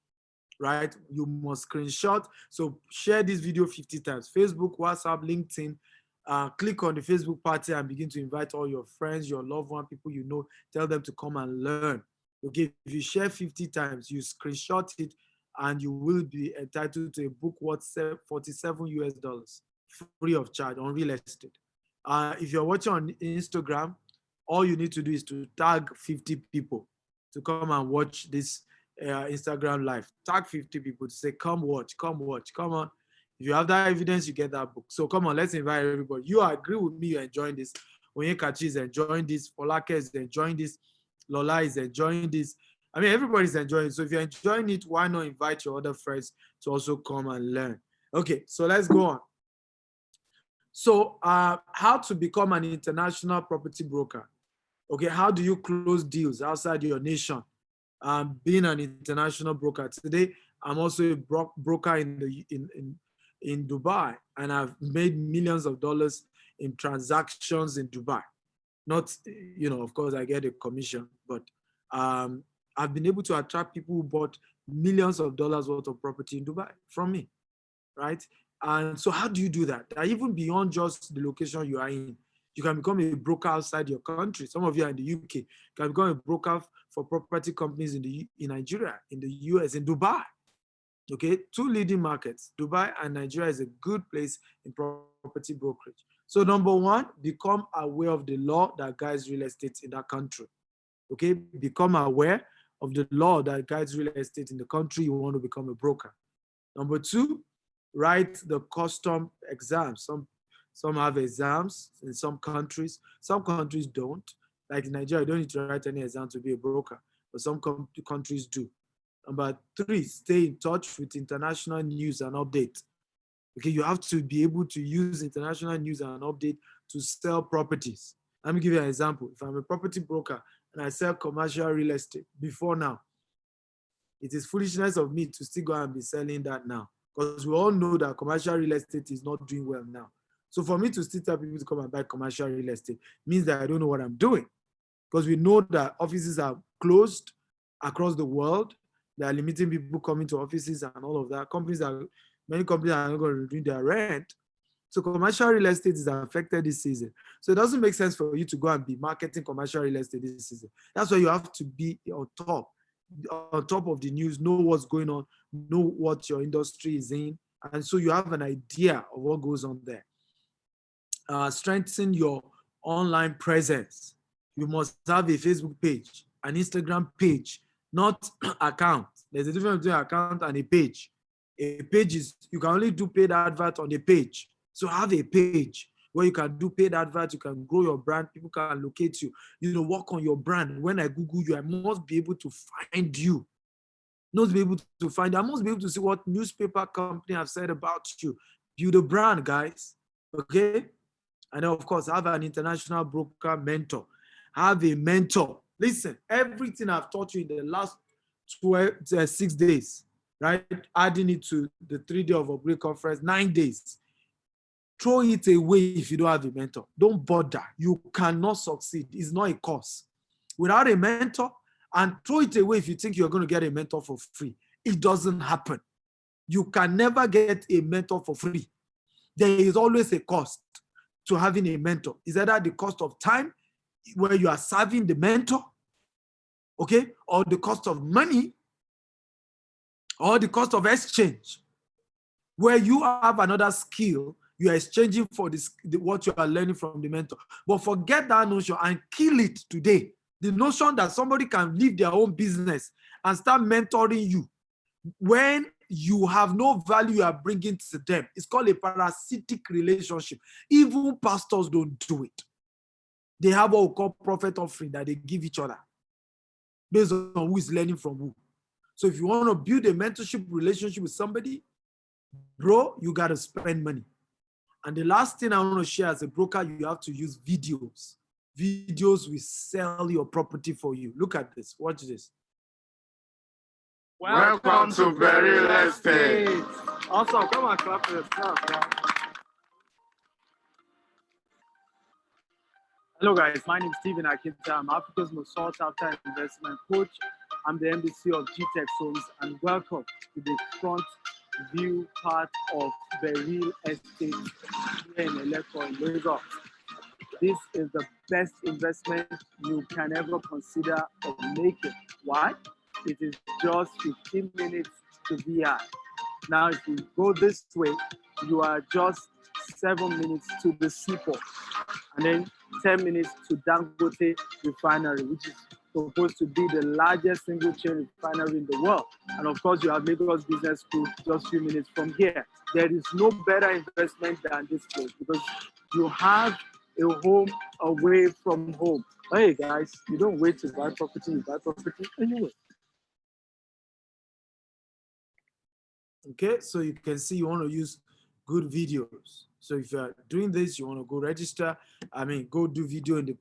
right? You must screenshot. So share this video 50 times, Facebook, WhatsApp, LinkedIn. Click on the Facebook party and begin to invite all your friends, your loved one, people you know, tell them to come and learn. Okay, if you share 50 times, you screenshot it, and you will be entitled to a book worth $47 free of charge on real estate. If you're watching on Instagram, all you need to do is to tag 50 people to come and watch this Instagram live. Tag 50 people to say, come watch, come on. If you have that evidence, you get that book. So come on, let's invite everybody. You agree with me, you're enjoying this. Onyekachi is enjoying this. Folake is enjoying this. Lola is enjoying this. I mean, everybody's enjoying it. So if you're enjoying it, why not invite your other friends to also come and learn? Okay, so let's go on. So how to become an international property broker. Okay, how do you close deals outside your nation? Being an international broker. Today, I'm also a broker in Dubai, and I've made millions of dollars in transactions in Dubai. Not, of course, I get a commission, but I've been able to attract people who bought millions of dollars worth of property in Dubai from me, right? And so how do you do that? Even beyond just the location you are in, you can become a broker outside your country. Some of you are in the UK, you can become a broker for property companies in Nigeria, in the US, in Dubai. Okay, 2 leading markets, Dubai and Nigeria, is a good place in property brokerage. So number 1, become aware of the law that guides real estate in that country. Okay, become aware of the law that guides real estate in the country you want to become a broker. Number 2, write the custom exams. Some have exams in some countries. Some countries don't. Like in Nigeria, you don't need to write any exam to be a broker, but some countries do. Number 3, stay in touch with international news and updates. Okay, you have to be able to use international news and update to sell properties. Let me give you an example. If I'm a property broker and I sell commercial real estate before now, it is foolishness of me to still go and be selling that now, because we all know that commercial real estate is not doing well now. So for me to still tell people to come and buy commercial real estate means that I don't know what I'm doing, because we know that offices are closed across the world. They are limiting people coming to offices and all of that. Many companies are not going to reduce their rent. So commercial real estate is affected this season. So it doesn't make sense for you to go and be marketing commercial real estate this season. That's why you have to be on top of the news, know what's going on, know what your industry is in. And so you have an idea of what goes on there. Strengthen your online presence. You must have a Facebook page, an Instagram page, not account. There's a difference between account and a page. A page is, you can only do paid advert on a page. So have a page where you can do paid advert, you can grow your brand, people can locate you, work on your brand. When I Google you, I must be able to find you. Not be able to find you. I must be able to see what newspaper company have said about you. Build a brand, guys. Okay? And of course, have an international broker mentor. Have a mentor. Listen, everything I've taught you in the last 6 days, right? Adding it to the 3-day of upgrade conference, 9 days. Throw it away if you don't have a mentor. Don't bother. You cannot succeed. It's not a course. Without a mentor, and throw it away if you think you're going to get a mentor for free. It doesn't happen. You can never get a mentor for free. There is always a cost to having a mentor. Is either the cost of time, where you are serving the mentor, okay, or the cost of money, or the cost of exchange, where you have another skill you are exchanging for what you are learning from the mentor. But forget that notion and kill it today. The notion that somebody can leave their own business and start mentoring you when you have no value you are bringing to them. It's called a parasitic relationship. Even pastors don't do it. They have what we call prophet offering that they give each other based on who is learning from who. So if you want to build a mentorship relationship with somebody, bro, you got to spend money. And the last thing I want to share, as a broker, you have to use videos. Videos will sell your property for you. Look at this. Watch this. Welcome to Berry Real Estate. Awesome. Come on, clap for yourself, guys. Hello, guys. My name is Stephen Akinta. I'm Africa's most sought-after investment coach. I'm the MBC of GTech Homes, and welcome to the front view part of the real estate here in Eleko in Lagos. This is the best investment you can ever consider of making. Why? It is just 15 minutes to VI. Now, if you go this way, you are just 7 minutes to the seaport, and then 10 minutes to Dangote Refinery, which is supposed to be the largest single chain refinery in the world. And of course, you have Lagos Business School just a few minutes from here. There is no better investment than this place because you have a home away from home. Hey guys, you don't wait to buy property, you buy property anyway. Okay, so you can see you want to use good videos. So if you're doing this, you want to go register, go do video in the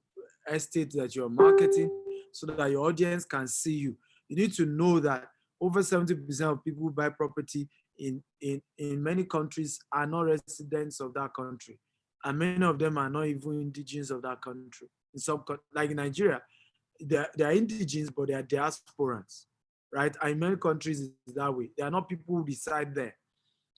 estate that you're marketing so that your audience can see you. You need to know that over 70% of people who buy property in many countries are not residents of that country. And many of them are not even indigenous of that country. In some, like in Nigeria, they are indigenous, but they are diasporans, right? And in many countries, it's that way. They are not people who reside there,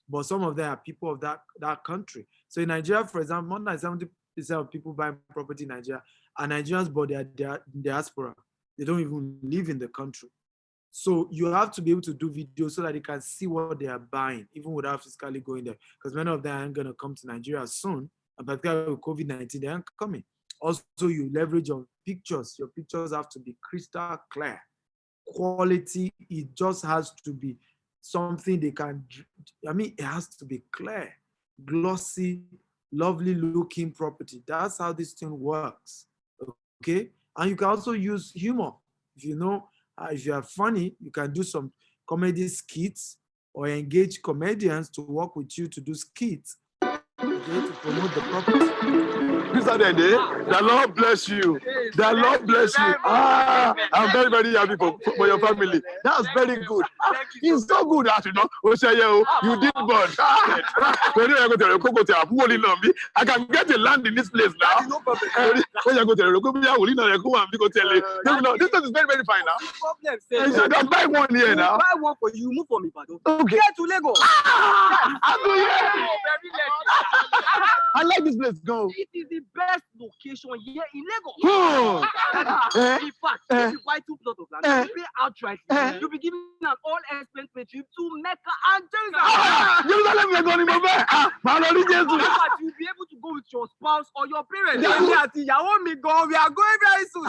but some of them are people of that country. So in Nigeria, for example, more than 70% of people buying property in Nigeria are Nigerians, but they are diaspora. They don't even live in the country. So you have to be able to do videos so that they can see what they are buying, even without physically going there. Because many of them aren't going to come to Nigeria soon, and particularly with COVID-19, they aren't coming. Also, you leverage on pictures. Your pictures have to be crystal clear. Quality, it just has to be something they can, it has to be clear, glossy, lovely looking property. That's how this thing works, okay? And you can also use humor. If you know, if you are funny, you can do some comedy skits or engage comedians to work with you to do skits, okay, to promote the property. Mr. Dende, the Lord bless you. The Lord bless you. I'm very, very happy for your family. That's very good. It's so good that you know. You did good. I can get a land in this place now. When you go to this is very, very fine now. You can buy one here now. Buy one for you, move from Ibadan. Okay. Get to Lagos. I like this place. Go. It is the best location here in Lagos. In fact, if you buy 2 plots of land, you pay outright. You'll be given an all-expense trip to Mecca and Jerusalem. Jerusalem, you're going to In fact, you'll be able to go with your spouse or your parents. We are going very soon.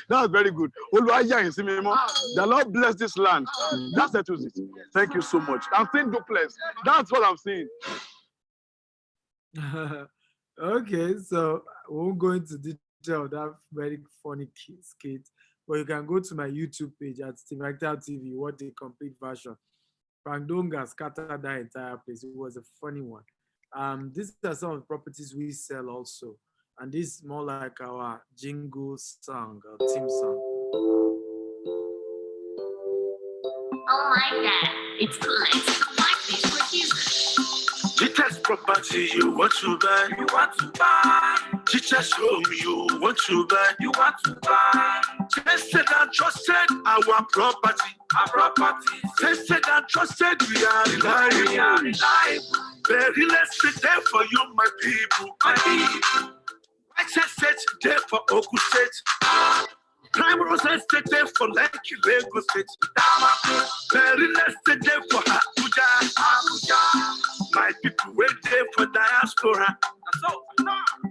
That's very good. The Lord bless this land. That settles it. Thank you so much. I'm seeing duplex. That's what I'm seeing. Okay, so I won't go into detail of that very funny skit, but you can go to my YouTube page at Steve Akinta TV, watch the complete version. Frank Donga scattered that entire place. It was a funny one. These are some of the properties we sell also, and this is more like our jingle song, our theme song. Oh my God, it's good. It's the white fish for Jesus. Cheetah's property you want to buy. You want to buy. Cheetah's home you want to buy. You want to buy. Tested and trusted our property. Our property. Tested and trusted we are reliable. We are reliable. Very less there for you, my people. My people. White Estate there for Oku State. Primrose Estate there for Lekki, Lagos State. Very less there for Abuja. Abuja. My people wait there for diaspora.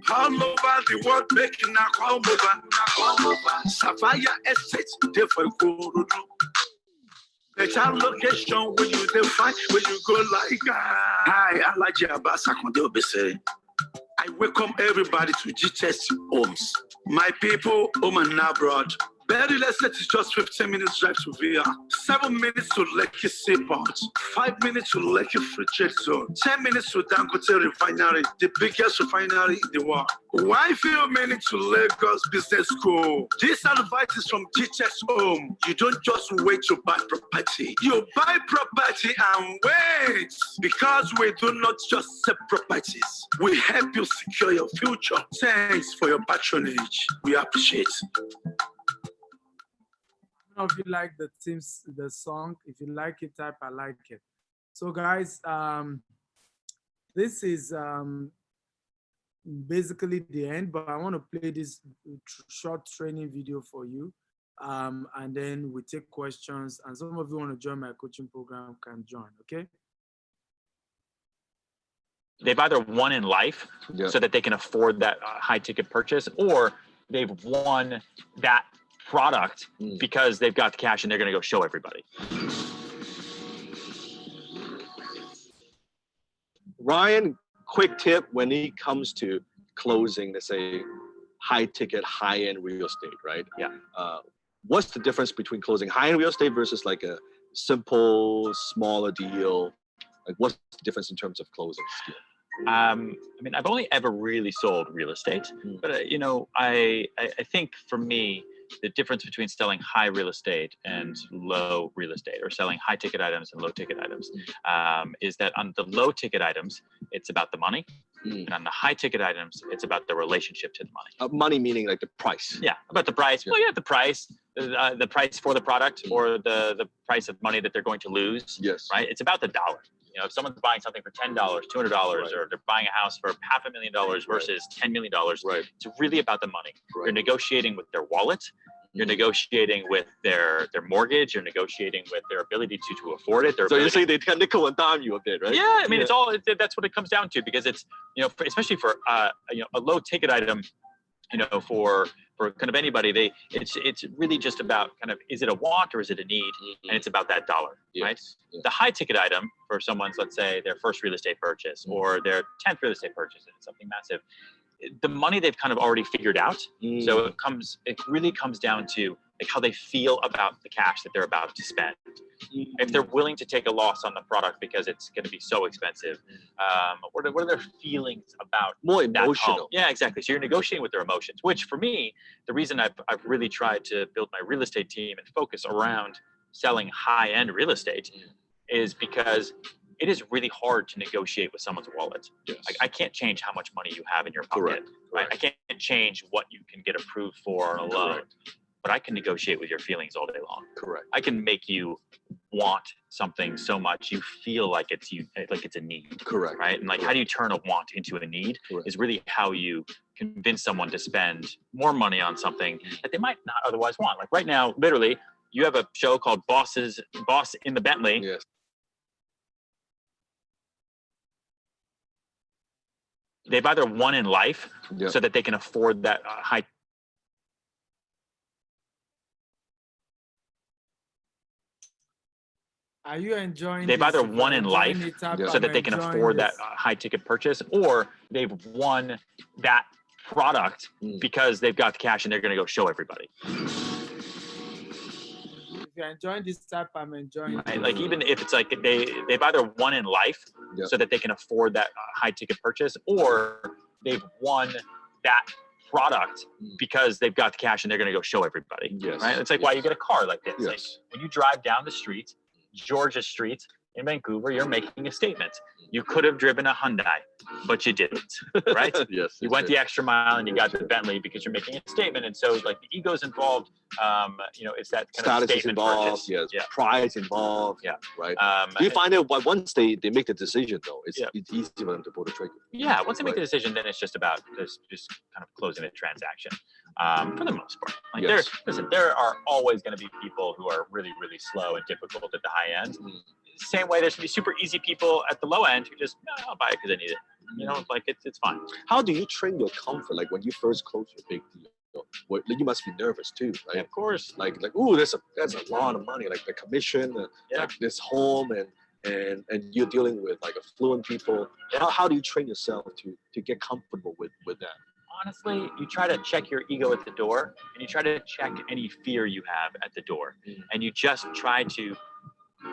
All over the world making a come over. Sapphire Estate there for Ikorodu. Better location when you define, when you go like hi, Alhaji Abbas Akande Obese. I welcome everybody to GTS Homes. My people, home and abroad. Berry Estate is just 15 minutes drive to Via, 7 minutes to Lekki Seaport, 5 minutes to Lekki Free Trade Zone, 10 minutes to Dangote Refinery, the biggest refinery in the world. Why few minutes to Lagos Business School? This advice is from GTS Home. You don't just wait to buy property. You buy property and wait. Because we do not just sell properties. We help you secure your future. Thanks for your patronage. We appreciate it. If you like the song, if you like it, type I like it. So guys, this is basically the end, but I want to play this short training video for you, and then we take questions, and some of you want to join my coaching program can join. Okay. They've either won in life so that they can afford that high ticket purchase, or they've won that product because they've got the cash and they're going to go show everybody. Ryan, quick tip when it comes to closing, let's say, high ticket, high end real estate, right? Yeah. What's the difference between closing high end real estate versus like a simple, smaller deal? Like, what's the difference in terms of closing skill? I mean, I've only ever really sold real estate, but you know, I think for me, the difference between selling high real estate and low real estate, or selling high ticket items and low ticket items, is that on the low ticket items, it's about the money. And on the high ticket items, it's about the relationship to the money. Money meaning like the price. Yeah, about the price. Yeah. Well, yeah, the price for the product, or the price of money that they're going to lose. Yes. Right. It's about the dollar. You know, if someone's buying something for $10, $200, or they're buying a house for $500,000 versus $10 million, it's really about the money. You're negotiating with their wallet. You're negotiating with their mortgage. You're negotiating with their ability to afford it. So you say they can nickel and dime you a bit, right? Yeah, I mean, it's all, that's what it comes down to, because it's, you know, especially for you know, a low ticket item, you know, for kind of anybody, it's really just about kind of, is it a want or is it a need? And it's about that dollar, right? Yeah. The high ticket item for someone's, let's say, their first real estate purchase or their 10th real estate purchase, and it's something massive. The money they've kind of already figured out. So it really comes down to like how they feel about the cash that they're about to spend. If they're willing to take a loss on the product because it's going to be so expensive, what are their feelings about more that emotional? home? Yeah, exactly. So you're negotiating with their emotions, which for me, the reason I've really tried to build my real estate team and focus around selling high-end real estate is because it is really hard to negotiate with someone's wallet. Yes. Like, I can't change how much money you have in your pocket. Right? I can't change what you can get approved for on a loan. But I can negotiate with your feelings all day long. Correct. I can make you want something so much you feel like it's a need. Correct. Right? And like, how do you turn a want into a need? Is really how you convince someone to spend more money on something that they might not otherwise want. Like right now, literally, you have a show called Boss in the Bentley. Yes. They've either won in life so that they can afford that high. Are you enjoying? They've either won in life so that they can afford that high ticket purchase, or they've won that product because they've got the cash and they're going to go show everybody. If you're enjoying this type, I'm enjoying. Right? Like, even if it's like they've either won in life so that they can afford that high ticket purchase, or they've won that product because they've got the cash and they're going to go show everybody. Right? It's like why you get a car like this. Like, when you drive down the street, Georgia Street in Vancouver, you're making a statement. You could have driven a Hyundai, but you didn't, right? Yes. You went the extra mile and you got the Bentley because you're making a statement. And so like the ego's involved, it's that kind Status of is statement involved. purchase. Yes. Yeah. Pride is involved. Yeah. Right. Um, Do you find that once they make the decision though, it's Yeah. it's easy for them to pull the trigger? Yeah, once they make the Right. decision, then it's just about just kind of closing a transaction for the most part. Like Yes. there are always going to be people who are really, really slow and difficult at the high end. Mm. Same way there's going to be super easy people at the low end who just, no, I'll buy it because I need it. You know, like it's fine. How do you train your comfort? Like when you first close your big deal, you must be nervous too, Yeah, right? of course. Like ooh, that's a lot of money. Like the commission, Yeah. like this home, and you're dealing with like affluent people. How do you train yourself to get comfortable with that? Honestly, you try to check your ego at the door and you try to check any fear you have at the door. Mm. And you just try to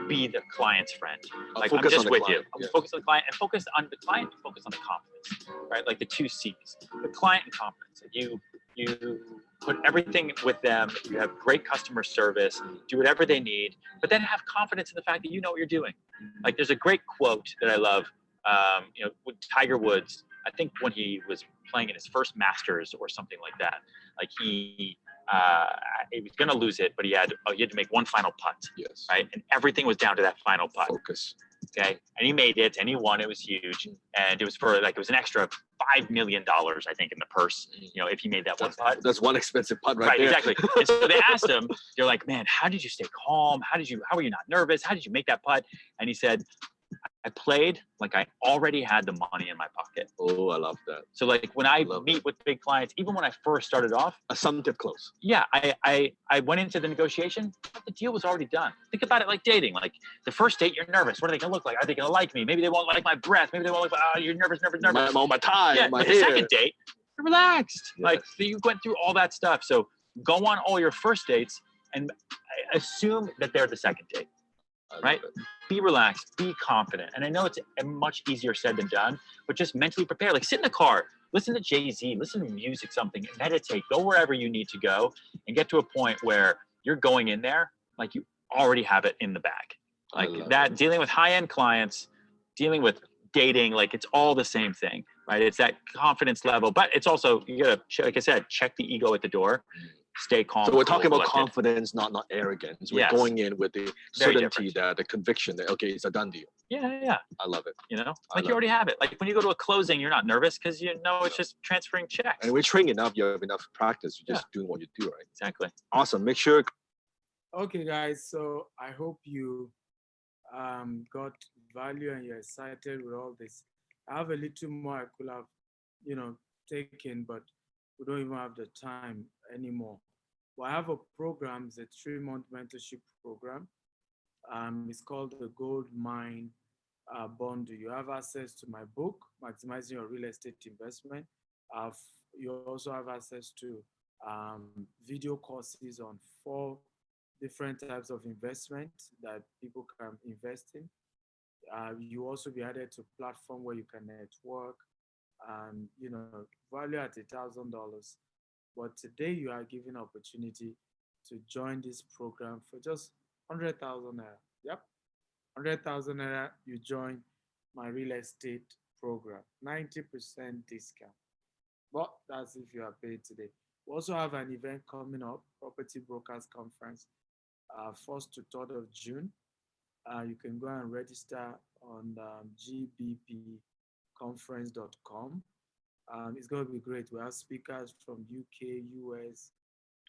be the client's friend. Like I'm Focus just on the with client, you. yeah. Focus on the client and focus on the client and focus on the confidence, right? Like the 2 C's, the client and confidence. Like you put everything with them. You have great customer service, do whatever they need, but then have confidence in the fact that you know what you're doing. Like there's a great quote that I love, with Tiger Woods, I think when he was playing in his first Masters or something like that, like he was going to lose it, but he had to make one final putt, Yes. right? And everything was down to that final putt. Focus. Okay. And he made it and he won. It was huge. And it was it was an extra $5 million, I think, in the purse, if he made that one putt. That's one expensive putt right Right, there. exactly. And so they asked him, they're like, man, how did you stay calm? How were you not nervous? How did you make that putt? And he said, I played like I already had the money in my pocket. Oh, I love that. So like when I Love meet with big clients, even when I first started off, Assumptive close. yeah, I went into the negotiation, but the deal was already done. Think about it like dating. Like the first date, you're nervous. What are they gonna look like? Are they gonna like me? Maybe they won't like my breath. Maybe they won't like, you're nervous. My tie, Yeah, my but the hair. second date, you're relaxed. Yeah. Like so you went through all that stuff. So go on all your first dates and assume that they're the second date. I love right? it. Be relaxed, be confident. And I know it's much easier said than done, but just mentally prepare. Like sit in the car, listen to Jay-Z, listen to music, something, meditate, go wherever you need to go and get to a point where you're going in there like you already have it in the bag. I Like love that, dealing with high-end clients, dealing with dating, like it's all the same thing, right? It's that confidence level, but it's also, you gotta, like I said, check the ego at the door, stay calm. So we're talking cool, about collected. confidence, not arrogance. We're Yes. going in with the Very certainty different. that the conviction that okay, it's a done deal. Yeah. I love it. You know, I like love you already have it. Like when you go to a closing, you're not nervous because you know it's just transferring checks. And we're trained enough, you have enough practice, you're just doing what you do, right? Exactly. Awesome. Make sure Okay, guys. So I hope you got value and you're excited with all this. I have a little more I could have, taken, but we don't even have the time anymore. But I have a program, it's a 3-month mentorship program. It's called the Gold Mine Bundle. You have access to my book, Maximizing Your Real Estate Investment. You also have access to video courses on 4 different types of investment that people can invest in. You also be added to a platform where you can network and value at $1,000. But today you are given opportunity to join this program for just 100,000 naira. Yep, 100,000 naira. You join my real estate program, 90% discount. But that's if you are paid today. We also have an event coming up, Property Brokers Conference, 1st to 3rd of June. You can go and register on gbpconference.com. It's going to be great. We have speakers from UK, US,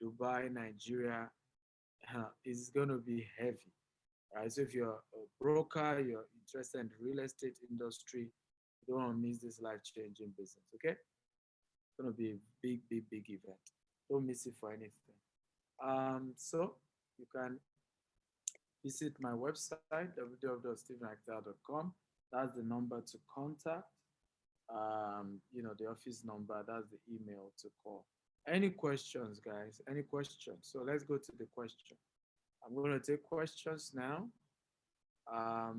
Dubai, Nigeria. It's going to be heavy. Right? So if you're a broker, you're interested in the real estate industry, you don't want to miss this life-changing business, okay? It's going to be a big, big, big event. Don't miss it for anything. So you can visit my website, www.stephenactal.com. That's the number to contact. The office number, that's the email to call. Any questions, guys? Any questions? So let's go to the question. I'm going to take questions now. I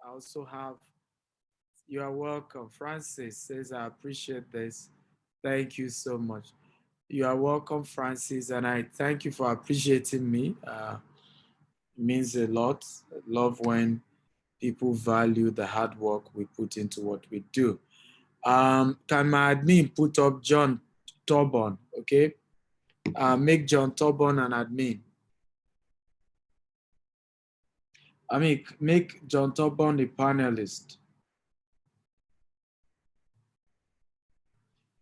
also have, you are welcome. Francis says, I appreciate this. Thank you so much. You are welcome, Francis, and I thank you for appreciating me. means a lot. I love when people value the hard work we put into what we do. Can my admin put up John Tobon? Okay. Make John Tobon an admin. I mean, make John Tobon a panelist.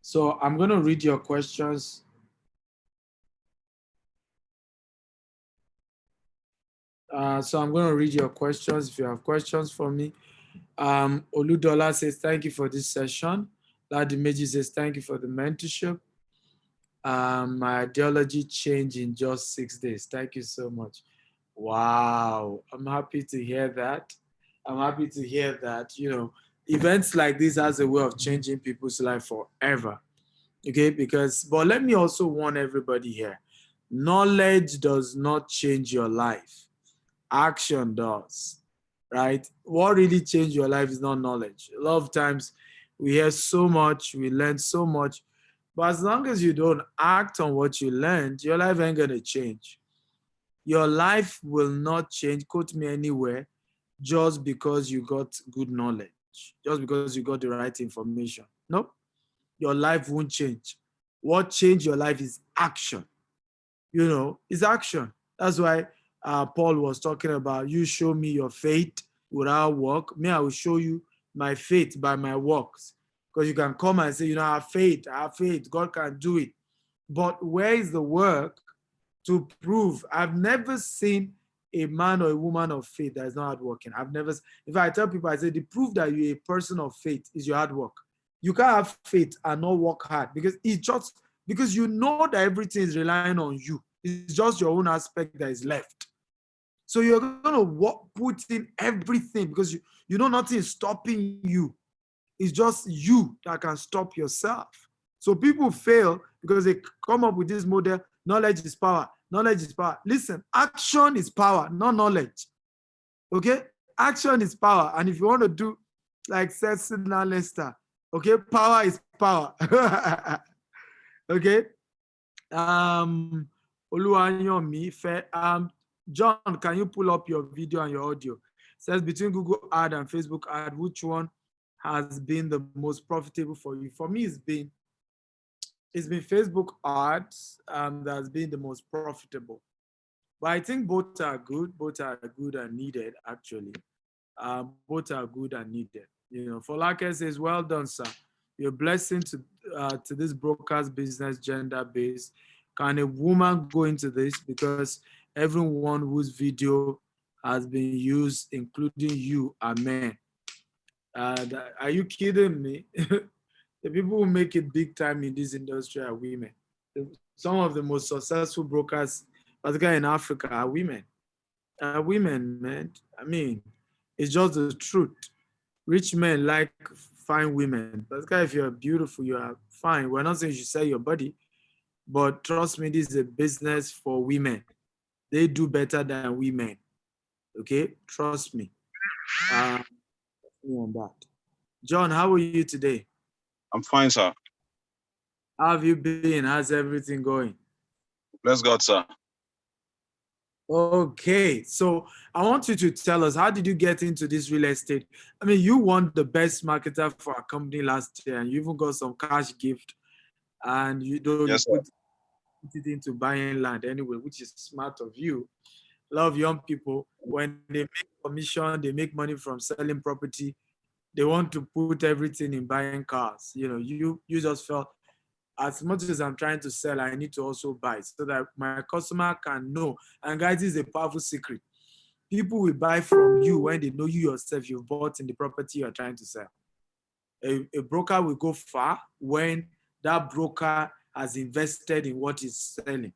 So I'm going to read your questions. So I'm going to read your questions. If you have questions for me, Oludola says, thank you for this session. Ladimeji says, thank you for the mentorship. My ideology changed in just 6 days. Thank you so much. Wow. I'm happy to hear that. I'm happy to hear that, you know, events like this has a way of changing people's life forever. Okay, but let me also warn everybody here. Knowledge does not change your life. Action does, right? What really changed your life is not knowledge. A lot of times we hear so much, we learn so much, but as long as you don't act on what you learned, your life ain't gonna change. Your life will not change, quote me anywhere, just because you got good knowledge, just because you got the right information. Nope, your life won't change. What changed your life is action. You know, it's action. That's why Paul was talking about, you show me your faith without work. Me, I will show you my faith by my works. Because you can come and say, you know, I have faith, God can do it. But where is the work to prove? I've never seen a man or a woman of faith that is not hardworking. I've never, if I tell people, I say, the proof that you're a person of faith is your hard work. You can't have faith and not work hard because it's just because you know that everything is relying on you. It's just your own aspect that is left. So you're going to put in everything because you know nothing is stopping you. It's just you that can stop yourself. So people fail because they come up with this model, knowledge is power. Knowledge is power. Listen, action is power, not knowledge. Okay? Action is power. And if you want to do like Cecil Lester, okay, power is power. Okay. John, can you pull up your video and your audio? It says between Google ad and Facebook ad, which one has been the most profitable for you? For me, it's been Facebook ads that has been the most profitable. But I think both are good. Both are good and needed, actually. Both are good and needed. You know, Folake says, well done, sir. You're a blessing to this broadcast business, gender-based. Can a woman go into this? Because everyone whose video has been used, including you, are men. Are you kidding me? The people who make it big time in this industry are women. Some of the most successful brokers, particularly in Africa, are women. Women, man. I mean, it's just the truth. Rich men like fine women. Particularly if you're beautiful, you are fine. We're not saying you should sell your body, but trust me, this is a business for women. They do better than women. Okay? Trust me. On that. John, how are you today? I'm fine, sir. How have you been? How's everything going? Bless God, sir. Okay, so I want you to tell us, how did you get into this real estate? I mean, you won the best marketer for our company last year, and you even got some cash gift, and you put it into buying land anyway, which is smart of you. A lot of young people, when they make commission, they make money from selling property, they want to put everything in buying cars. You know, you just felt, as much as I'm trying to sell, I need to also buy so that my customer can know. And guys, this is a powerful secret. People will buy from you when they know you yourself, you've bought in the property you're trying to sell. A broker will go far when that broker has invested in what he's selling.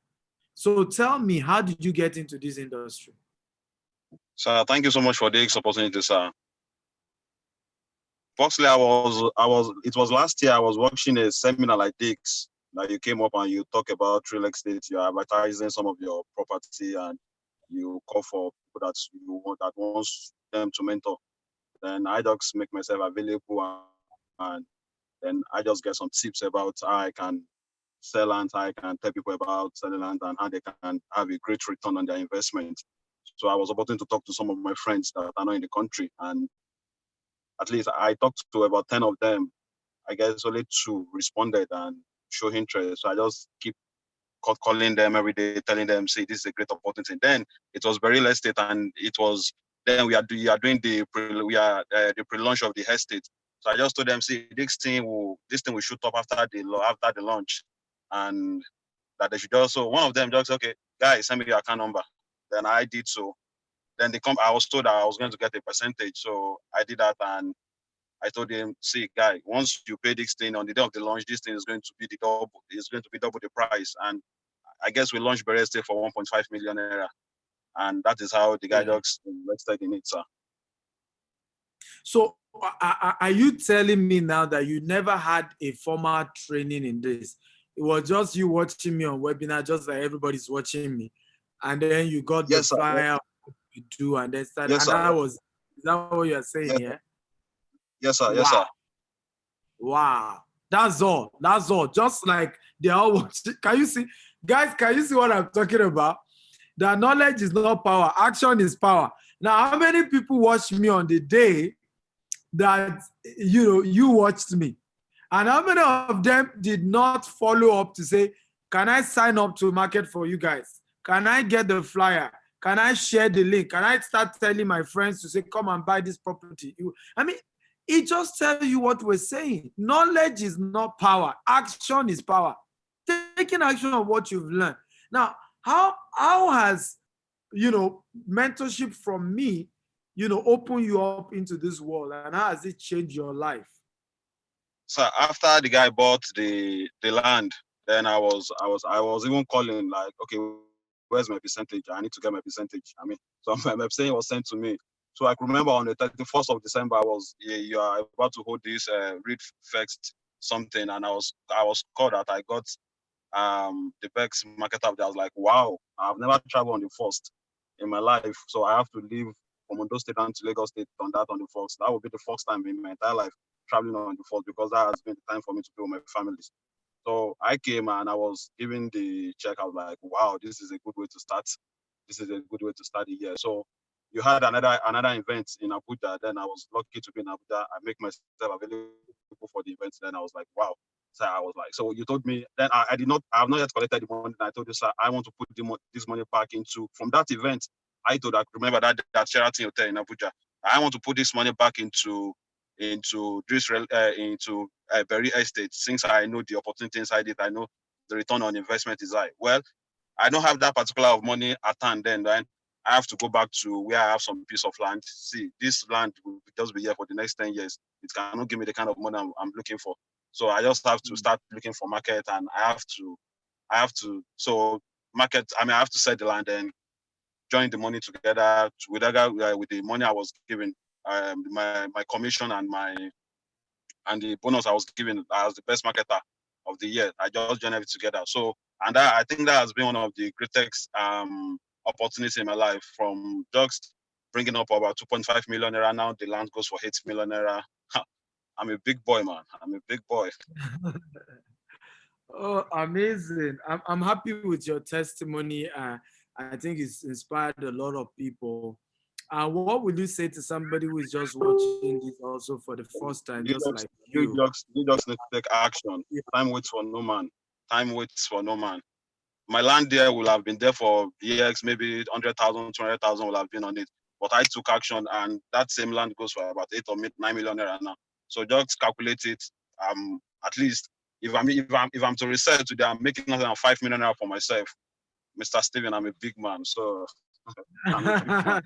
So tell me, how did you get into this industry? Sir, thank you so much for this opportunity, sir. Firstly, it was last year I was watching a seminar like this. Now you came up and you talk about real estate, you're advertising some of your property and you call for people that wants them to mentor. Then I just make myself available and then I just get some tips about how I can sell land, how I can tell people about selling land and how they can have a great return on their investment. So I was about to talk to some of my friends that are not in the country, and at least I talked to about 10 of them. I guess only 2 responded and show interest. So I just keep calling them every day, telling them, "See, this is a great opportunity." Then it was very estate, and it was then we are doing the pre-launch of the estate. So I just told them, "See, this thing will shoot up after the launch, and that they should also." One of them just, "Okay, guys, send me your account number." Then I did so. Then I was told that I was going to get a percentage, so I did that, and I told him, "See, guy, once you pay this thing on the day of the launch, this thing is going to be double the price." And I guess we launched Beret Estate for 1.5 million naira, and that is how the guy just invested in it, sir. So are you telling me now that you never had a formal training in this? It was just you watching me on webinar, just like everybody's watching me, and then you got the flyer you do, and then started. Yes, and sir. is that what you're saying? Yes. Yeah. Yes, sir. Wow. Yes, sir. Wow. That's all. That's all. Just like they all watching. Can you see, guys? Can you see what I'm talking about? That knowledge is not power. Action is power. Now, how many people watched me on the day that you watched me, and how many of them did not follow up to say, "Can I sign up to market for you guys? Can I get the flyer? Can I share the link? Can I start telling my friends to say, come and buy this property?" I mean, it just tells you what we're saying. Knowledge is not power. Action is power. Taking action on what you've learned. Now, how has mentorship from me, open you up into this world, and how has it changed your life? So after the guy bought the land, then I was even calling like, "Okay, where's my percentage? I need to get my percentage." I mean, so my percentage was sent to me. So I remember on the 31st of December, you are about to hold this read first something, and I was called that I got the Bex market up there. I was like, wow, I've never traveled on the first in my life, so I have to leave from Ondo State down to Lagos State on the first. That would be the first time in my entire life traveling on the first, because that has been the time for me to be with my families. So I came and I was given the check. I was like, wow, this is a good way to start. This is a good way to start the year. So you had another event in Abuja. Then I was lucky to be in Abuja. I make myself available for the event. Then I was like, wow. So I was like, so you told me. Then I have not yet collected the money. I told you, sir, I want to put this money back into, from that event. I told that, remember that Sheraton Hotel in Abuja. I want to put this money back into Berry Estate, since I know the opportunity inside it. I know the return on investment is high. Well, I don't have that particular money at hand. Then I have to go back to where I have some piece of land. See, this land will just be here for the next 10 years. It cannot give me the kind of money I'm looking for. So I just have to start looking for market, and I have to set the land and join the money together with the money I was given, my commission and the bonus I was given as the best marketer of the year. I just joined everything together. So, and I think that has been one of the greatest opportunities in my life, from just bringing up about 2.5 million naira. Now the land goes for 8 million naira. I'm a big boy, man. I'm a big boy. Oh, amazing. I'm happy with your testimony. I think it's inspired a lot of people. What would you say to somebody who is just watching this also for the first time, You just need to take action. Yeah. Time waits for no man. Time waits for no man. My land there will have been there for years, maybe 100,000, 200,000 will have been on it. But I took action, and that same land goes for about 8 or 9 million naira now. So just calculate it. At least if I'm to resell today, I'm making less than 5 million naira for myself. Mr. Steven, I'm a big man. So I'm a big man.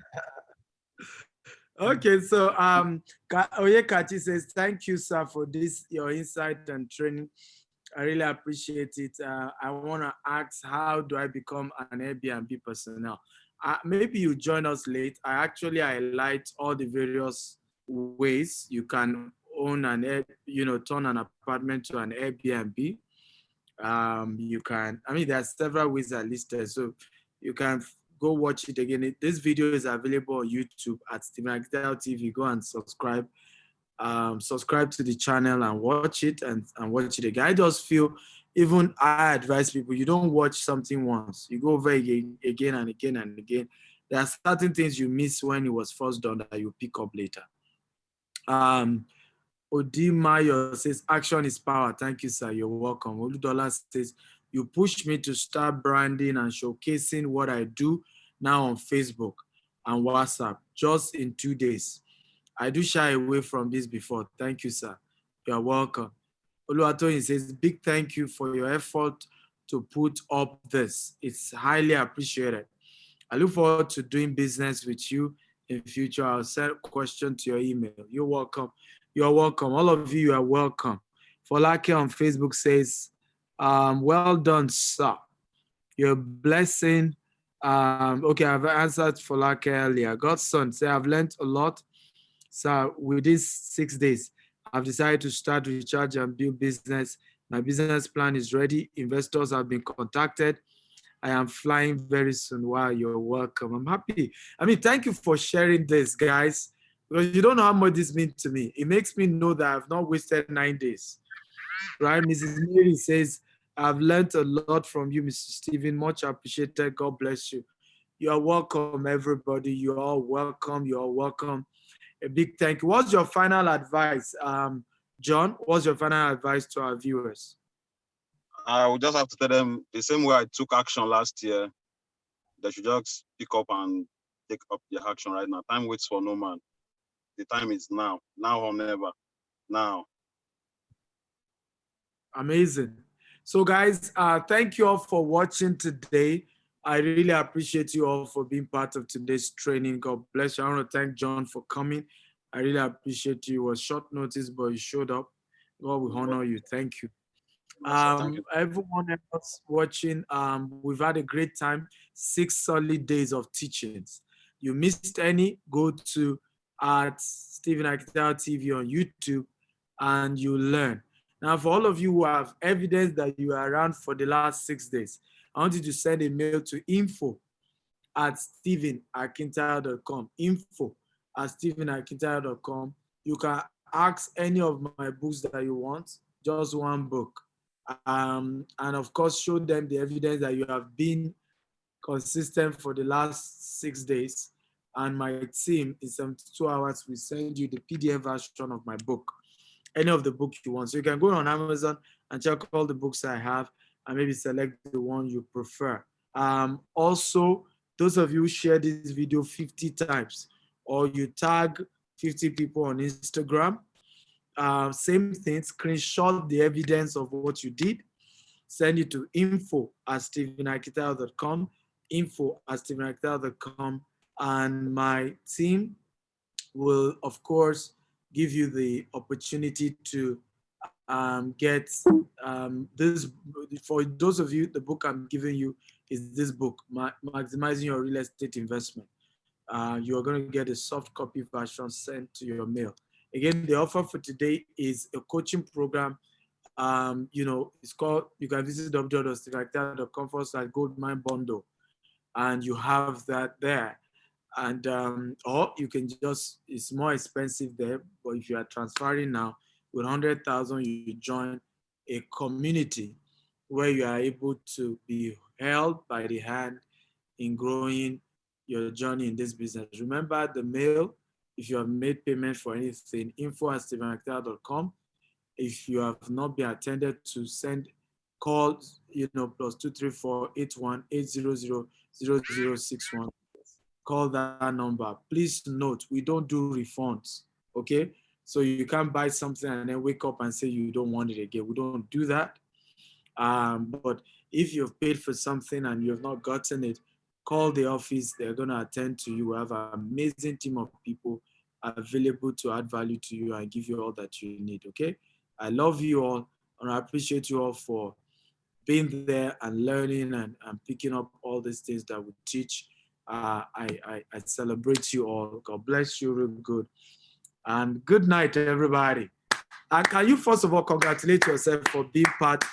Okay, so Oyekachi says, thank you, sir, for this, your insight and training. I really appreciate it. I want to ask, how do I become an Airbnb personnel? Maybe you join us late. I highlight all the various ways you can own turn an apartment to an Airbnb. There are several ways that are listed, so you can go watch it again. This video is available on YouTube at Stephen Akindele TV. Go and subscribe. Subscribe to the channel and watch it and watch it again. I just feel, even I advise people, you don't watch something once. You go over again and again and again, There are certain things you miss when it was first done that you pick up later. Odimayo says, action is power. Thank you, sir. You're welcome. Oludola says, you pushed me to start branding and showcasing what I do now on Facebook and WhatsApp just in 2 days. I do shy away from this before. Thank you, sir. You're welcome. Oluwatoyin says, big thank you for your effort to put up this. It's highly appreciated. I look forward to doing business with you in future. I'll send a question to your email. You're welcome. You're welcome. All of you are welcome. Folake on Facebook says, well done, sir. Your blessing. Okay, I've answered Folake earlier. Godson say, I've learned a lot. So with these 6 days, I've decided to start recharge and build business. My business plan is ready. Investors have been contacted. I am flying very soon. Wow, you're welcome. I'm happy. I mean, thank you for sharing this, guys, because you don't know how much this means to me. It makes me know that I've not wasted 9 days, right? Mrs. Mary says, I've learned a lot from you, Mr. Stephen. Much appreciated. God bless you. You are welcome, everybody. You are welcome. You are welcome. A big thank you. What's your final advice, John? What's your final advice to our viewers? I would just have to tell them the same way I took action last year. They should just pick up and take up their action right now. Time waits for no man. The time is now. Now or never. Now. Amazing. So guys, thank you all for watching today. I really appreciate you all for being part of today's training. God bless you. I want to thank John for coming. I really appreciate you. It was short notice, but you showed up. God will honor you. Thank you. Thank you. Everyone else watching, we've had a great time. 6 solid days of teachings. You missed any, go to Stephen Akitayo TV on YouTube and you learn. Now, for all of you who have evidence that you are around for the last 6 days, I want you to send a mail to info@stephenakintayo.com. info@stephenakintayo.com. You can ask any of my books that you want, just one book. And of course, show them the evidence that you have been consistent for the last 6 days. And my team in 72 hours will send you the PDF version of my book, any of the book you want. So you can go on Amazon and check all the books I have and maybe select the one you prefer. Also, those of you who share this video 50 times or you tag 50 people on Instagram, same thing, screenshot the evidence of what you did, send it to info@stephenakitayo.com, info@stephenakitayo.com, and my team will, of course, give you the opportunity to get this. For those of you, the book I'm giving you is this book, Maximizing Your Real Estate Investment. You're going to get a soft copy version sent to your mail. Again, the offer for today is a coaching program. It's called, you can visit www.stephenakitayo.com/goldmine bundle, and you have that there. And or you can just, it's more expensive there, but if you are transferring now with 100,000, you join a community where you are able to be held by the hand in growing your journey in this business. Remember the mail. If you have made payment for anything, info@stephenakitayo.com. If you have not been attended to, send calls, +234 81 800 0061. Call that number. Please note, we don't do refunds, okay? So you can't buy something and then wake up and say you don't want it again. We don't do that. But if you've paid for something and you have not gotten it, call the office. They're going to attend to you. We have an amazing team of people available to add value to you and give you all that you need, okay? I love you all, and I appreciate you all for being there and learning and picking up all these things that we teach. I celebrate you all. God bless you real good. And good night, everybody. And can you first of all congratulate yourself for being part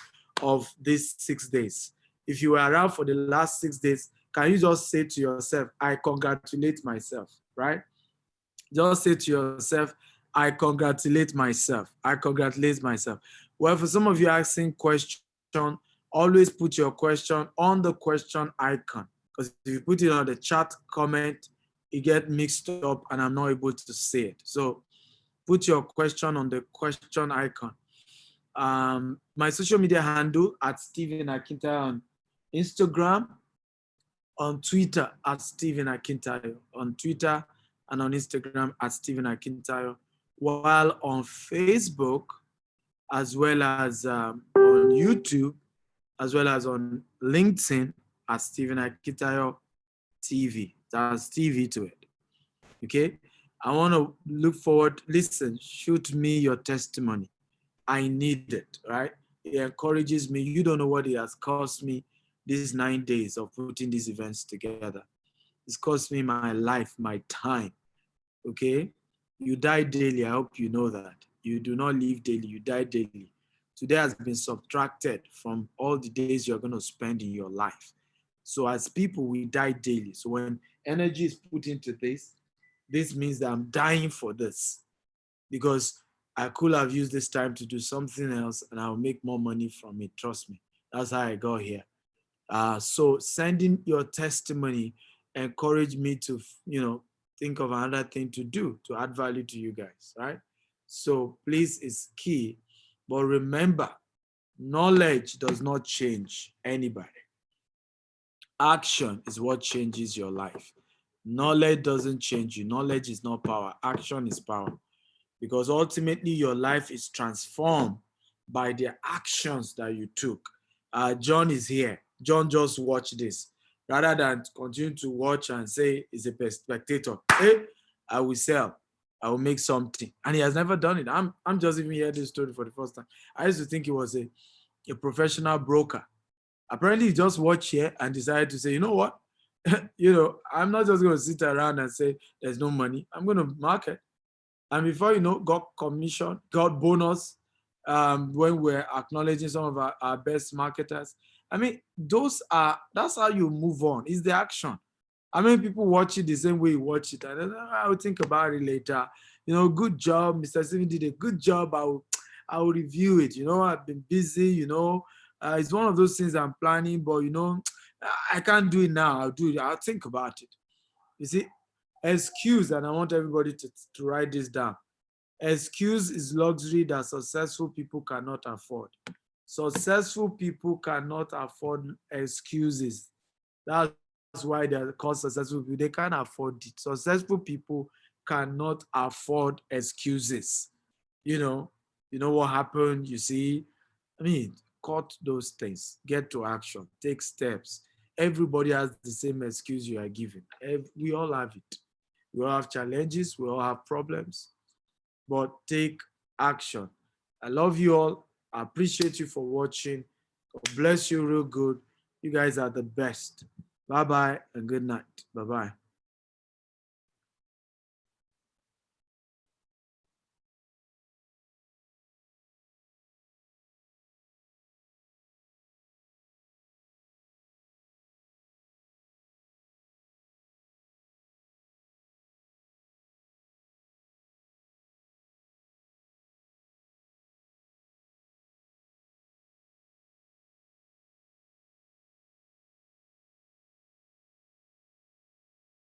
of these 6 days? If you were around for the last 6 days, can you just say to yourself, I congratulate myself, right? Just say to yourself, I congratulate myself. I congratulate myself. Well, for some of you asking question, always put your question on the question icon. Because if you put it on the chat comment, it get mixed up and I'm not able to see it. So put your question on the question icon. My social media handle at Stephen Akintayo on Instagram, on Twitter at Stephen Akintayo, on Twitter and on Instagram at Stephen Akintayo, while on Facebook, as well as on YouTube, as well as on LinkedIn at Stephen Akintayo TV. That's TV to it. Okay? I want to look forward. Listen, shoot me your testimony. I need it, right? It encourages me. You don't know what it has cost me these 9 days of putting these events together. It's cost me my life, my time. Okay? You die daily. I hope you know that. You do not live daily, you die daily. Today has been subtracted from all the days you're going to spend in your life. So as people, we die daily. So when energy is put into this means that I'm dying for this, because I could have used this time to do something else and I'll make more money from it. Trust me. That's how I got here. So sending your testimony encouraged me to, think of another thing to do to add value to you guys, right? So please, it's key. But remember, knowledge does not change anybody. Action is what changes your life. Knowledge doesn't change you. Knowledge is not power. Action is power. Because ultimately your life is transformed by the actions that you took. John is here. John just watched this. Rather than continue to watch and say he's a spectator. Hey, I will sell. I will make something. And he has never done it. I'm just even hearing this story for the first time. I used to think he was a professional broker. Apparently he just watched here and decided to say, you know what? I'm not just going to sit around and say there's no money. I'm going to market. And before you know, got commission, got bonus when we're acknowledging some of our best marketers. I mean, that's how you move on. It's the action. I mean, people watch it the same way you watch it. And I will think about it later. Good job. Mr. Stephen did a good job. I will review it. I've been busy, it's one of those things I'm planning, but I can't do it now. I'll do it. I'll think about it. You see, excuse, and I want everybody to write this down. Excuse is luxury that successful people cannot afford. Successful people cannot afford excuses. That's why they're called successful people. They can't afford it. Successful people cannot afford excuses. You know what happened, you see? I mean, cut those things. Get to action. Take steps. Everybody has the same excuse you are giving. We all have it. We all have challenges. We all have problems. But take action. I love you all. I appreciate you for watching. God bless you real good. You guys are the best. Bye-bye and good night. Bye-bye.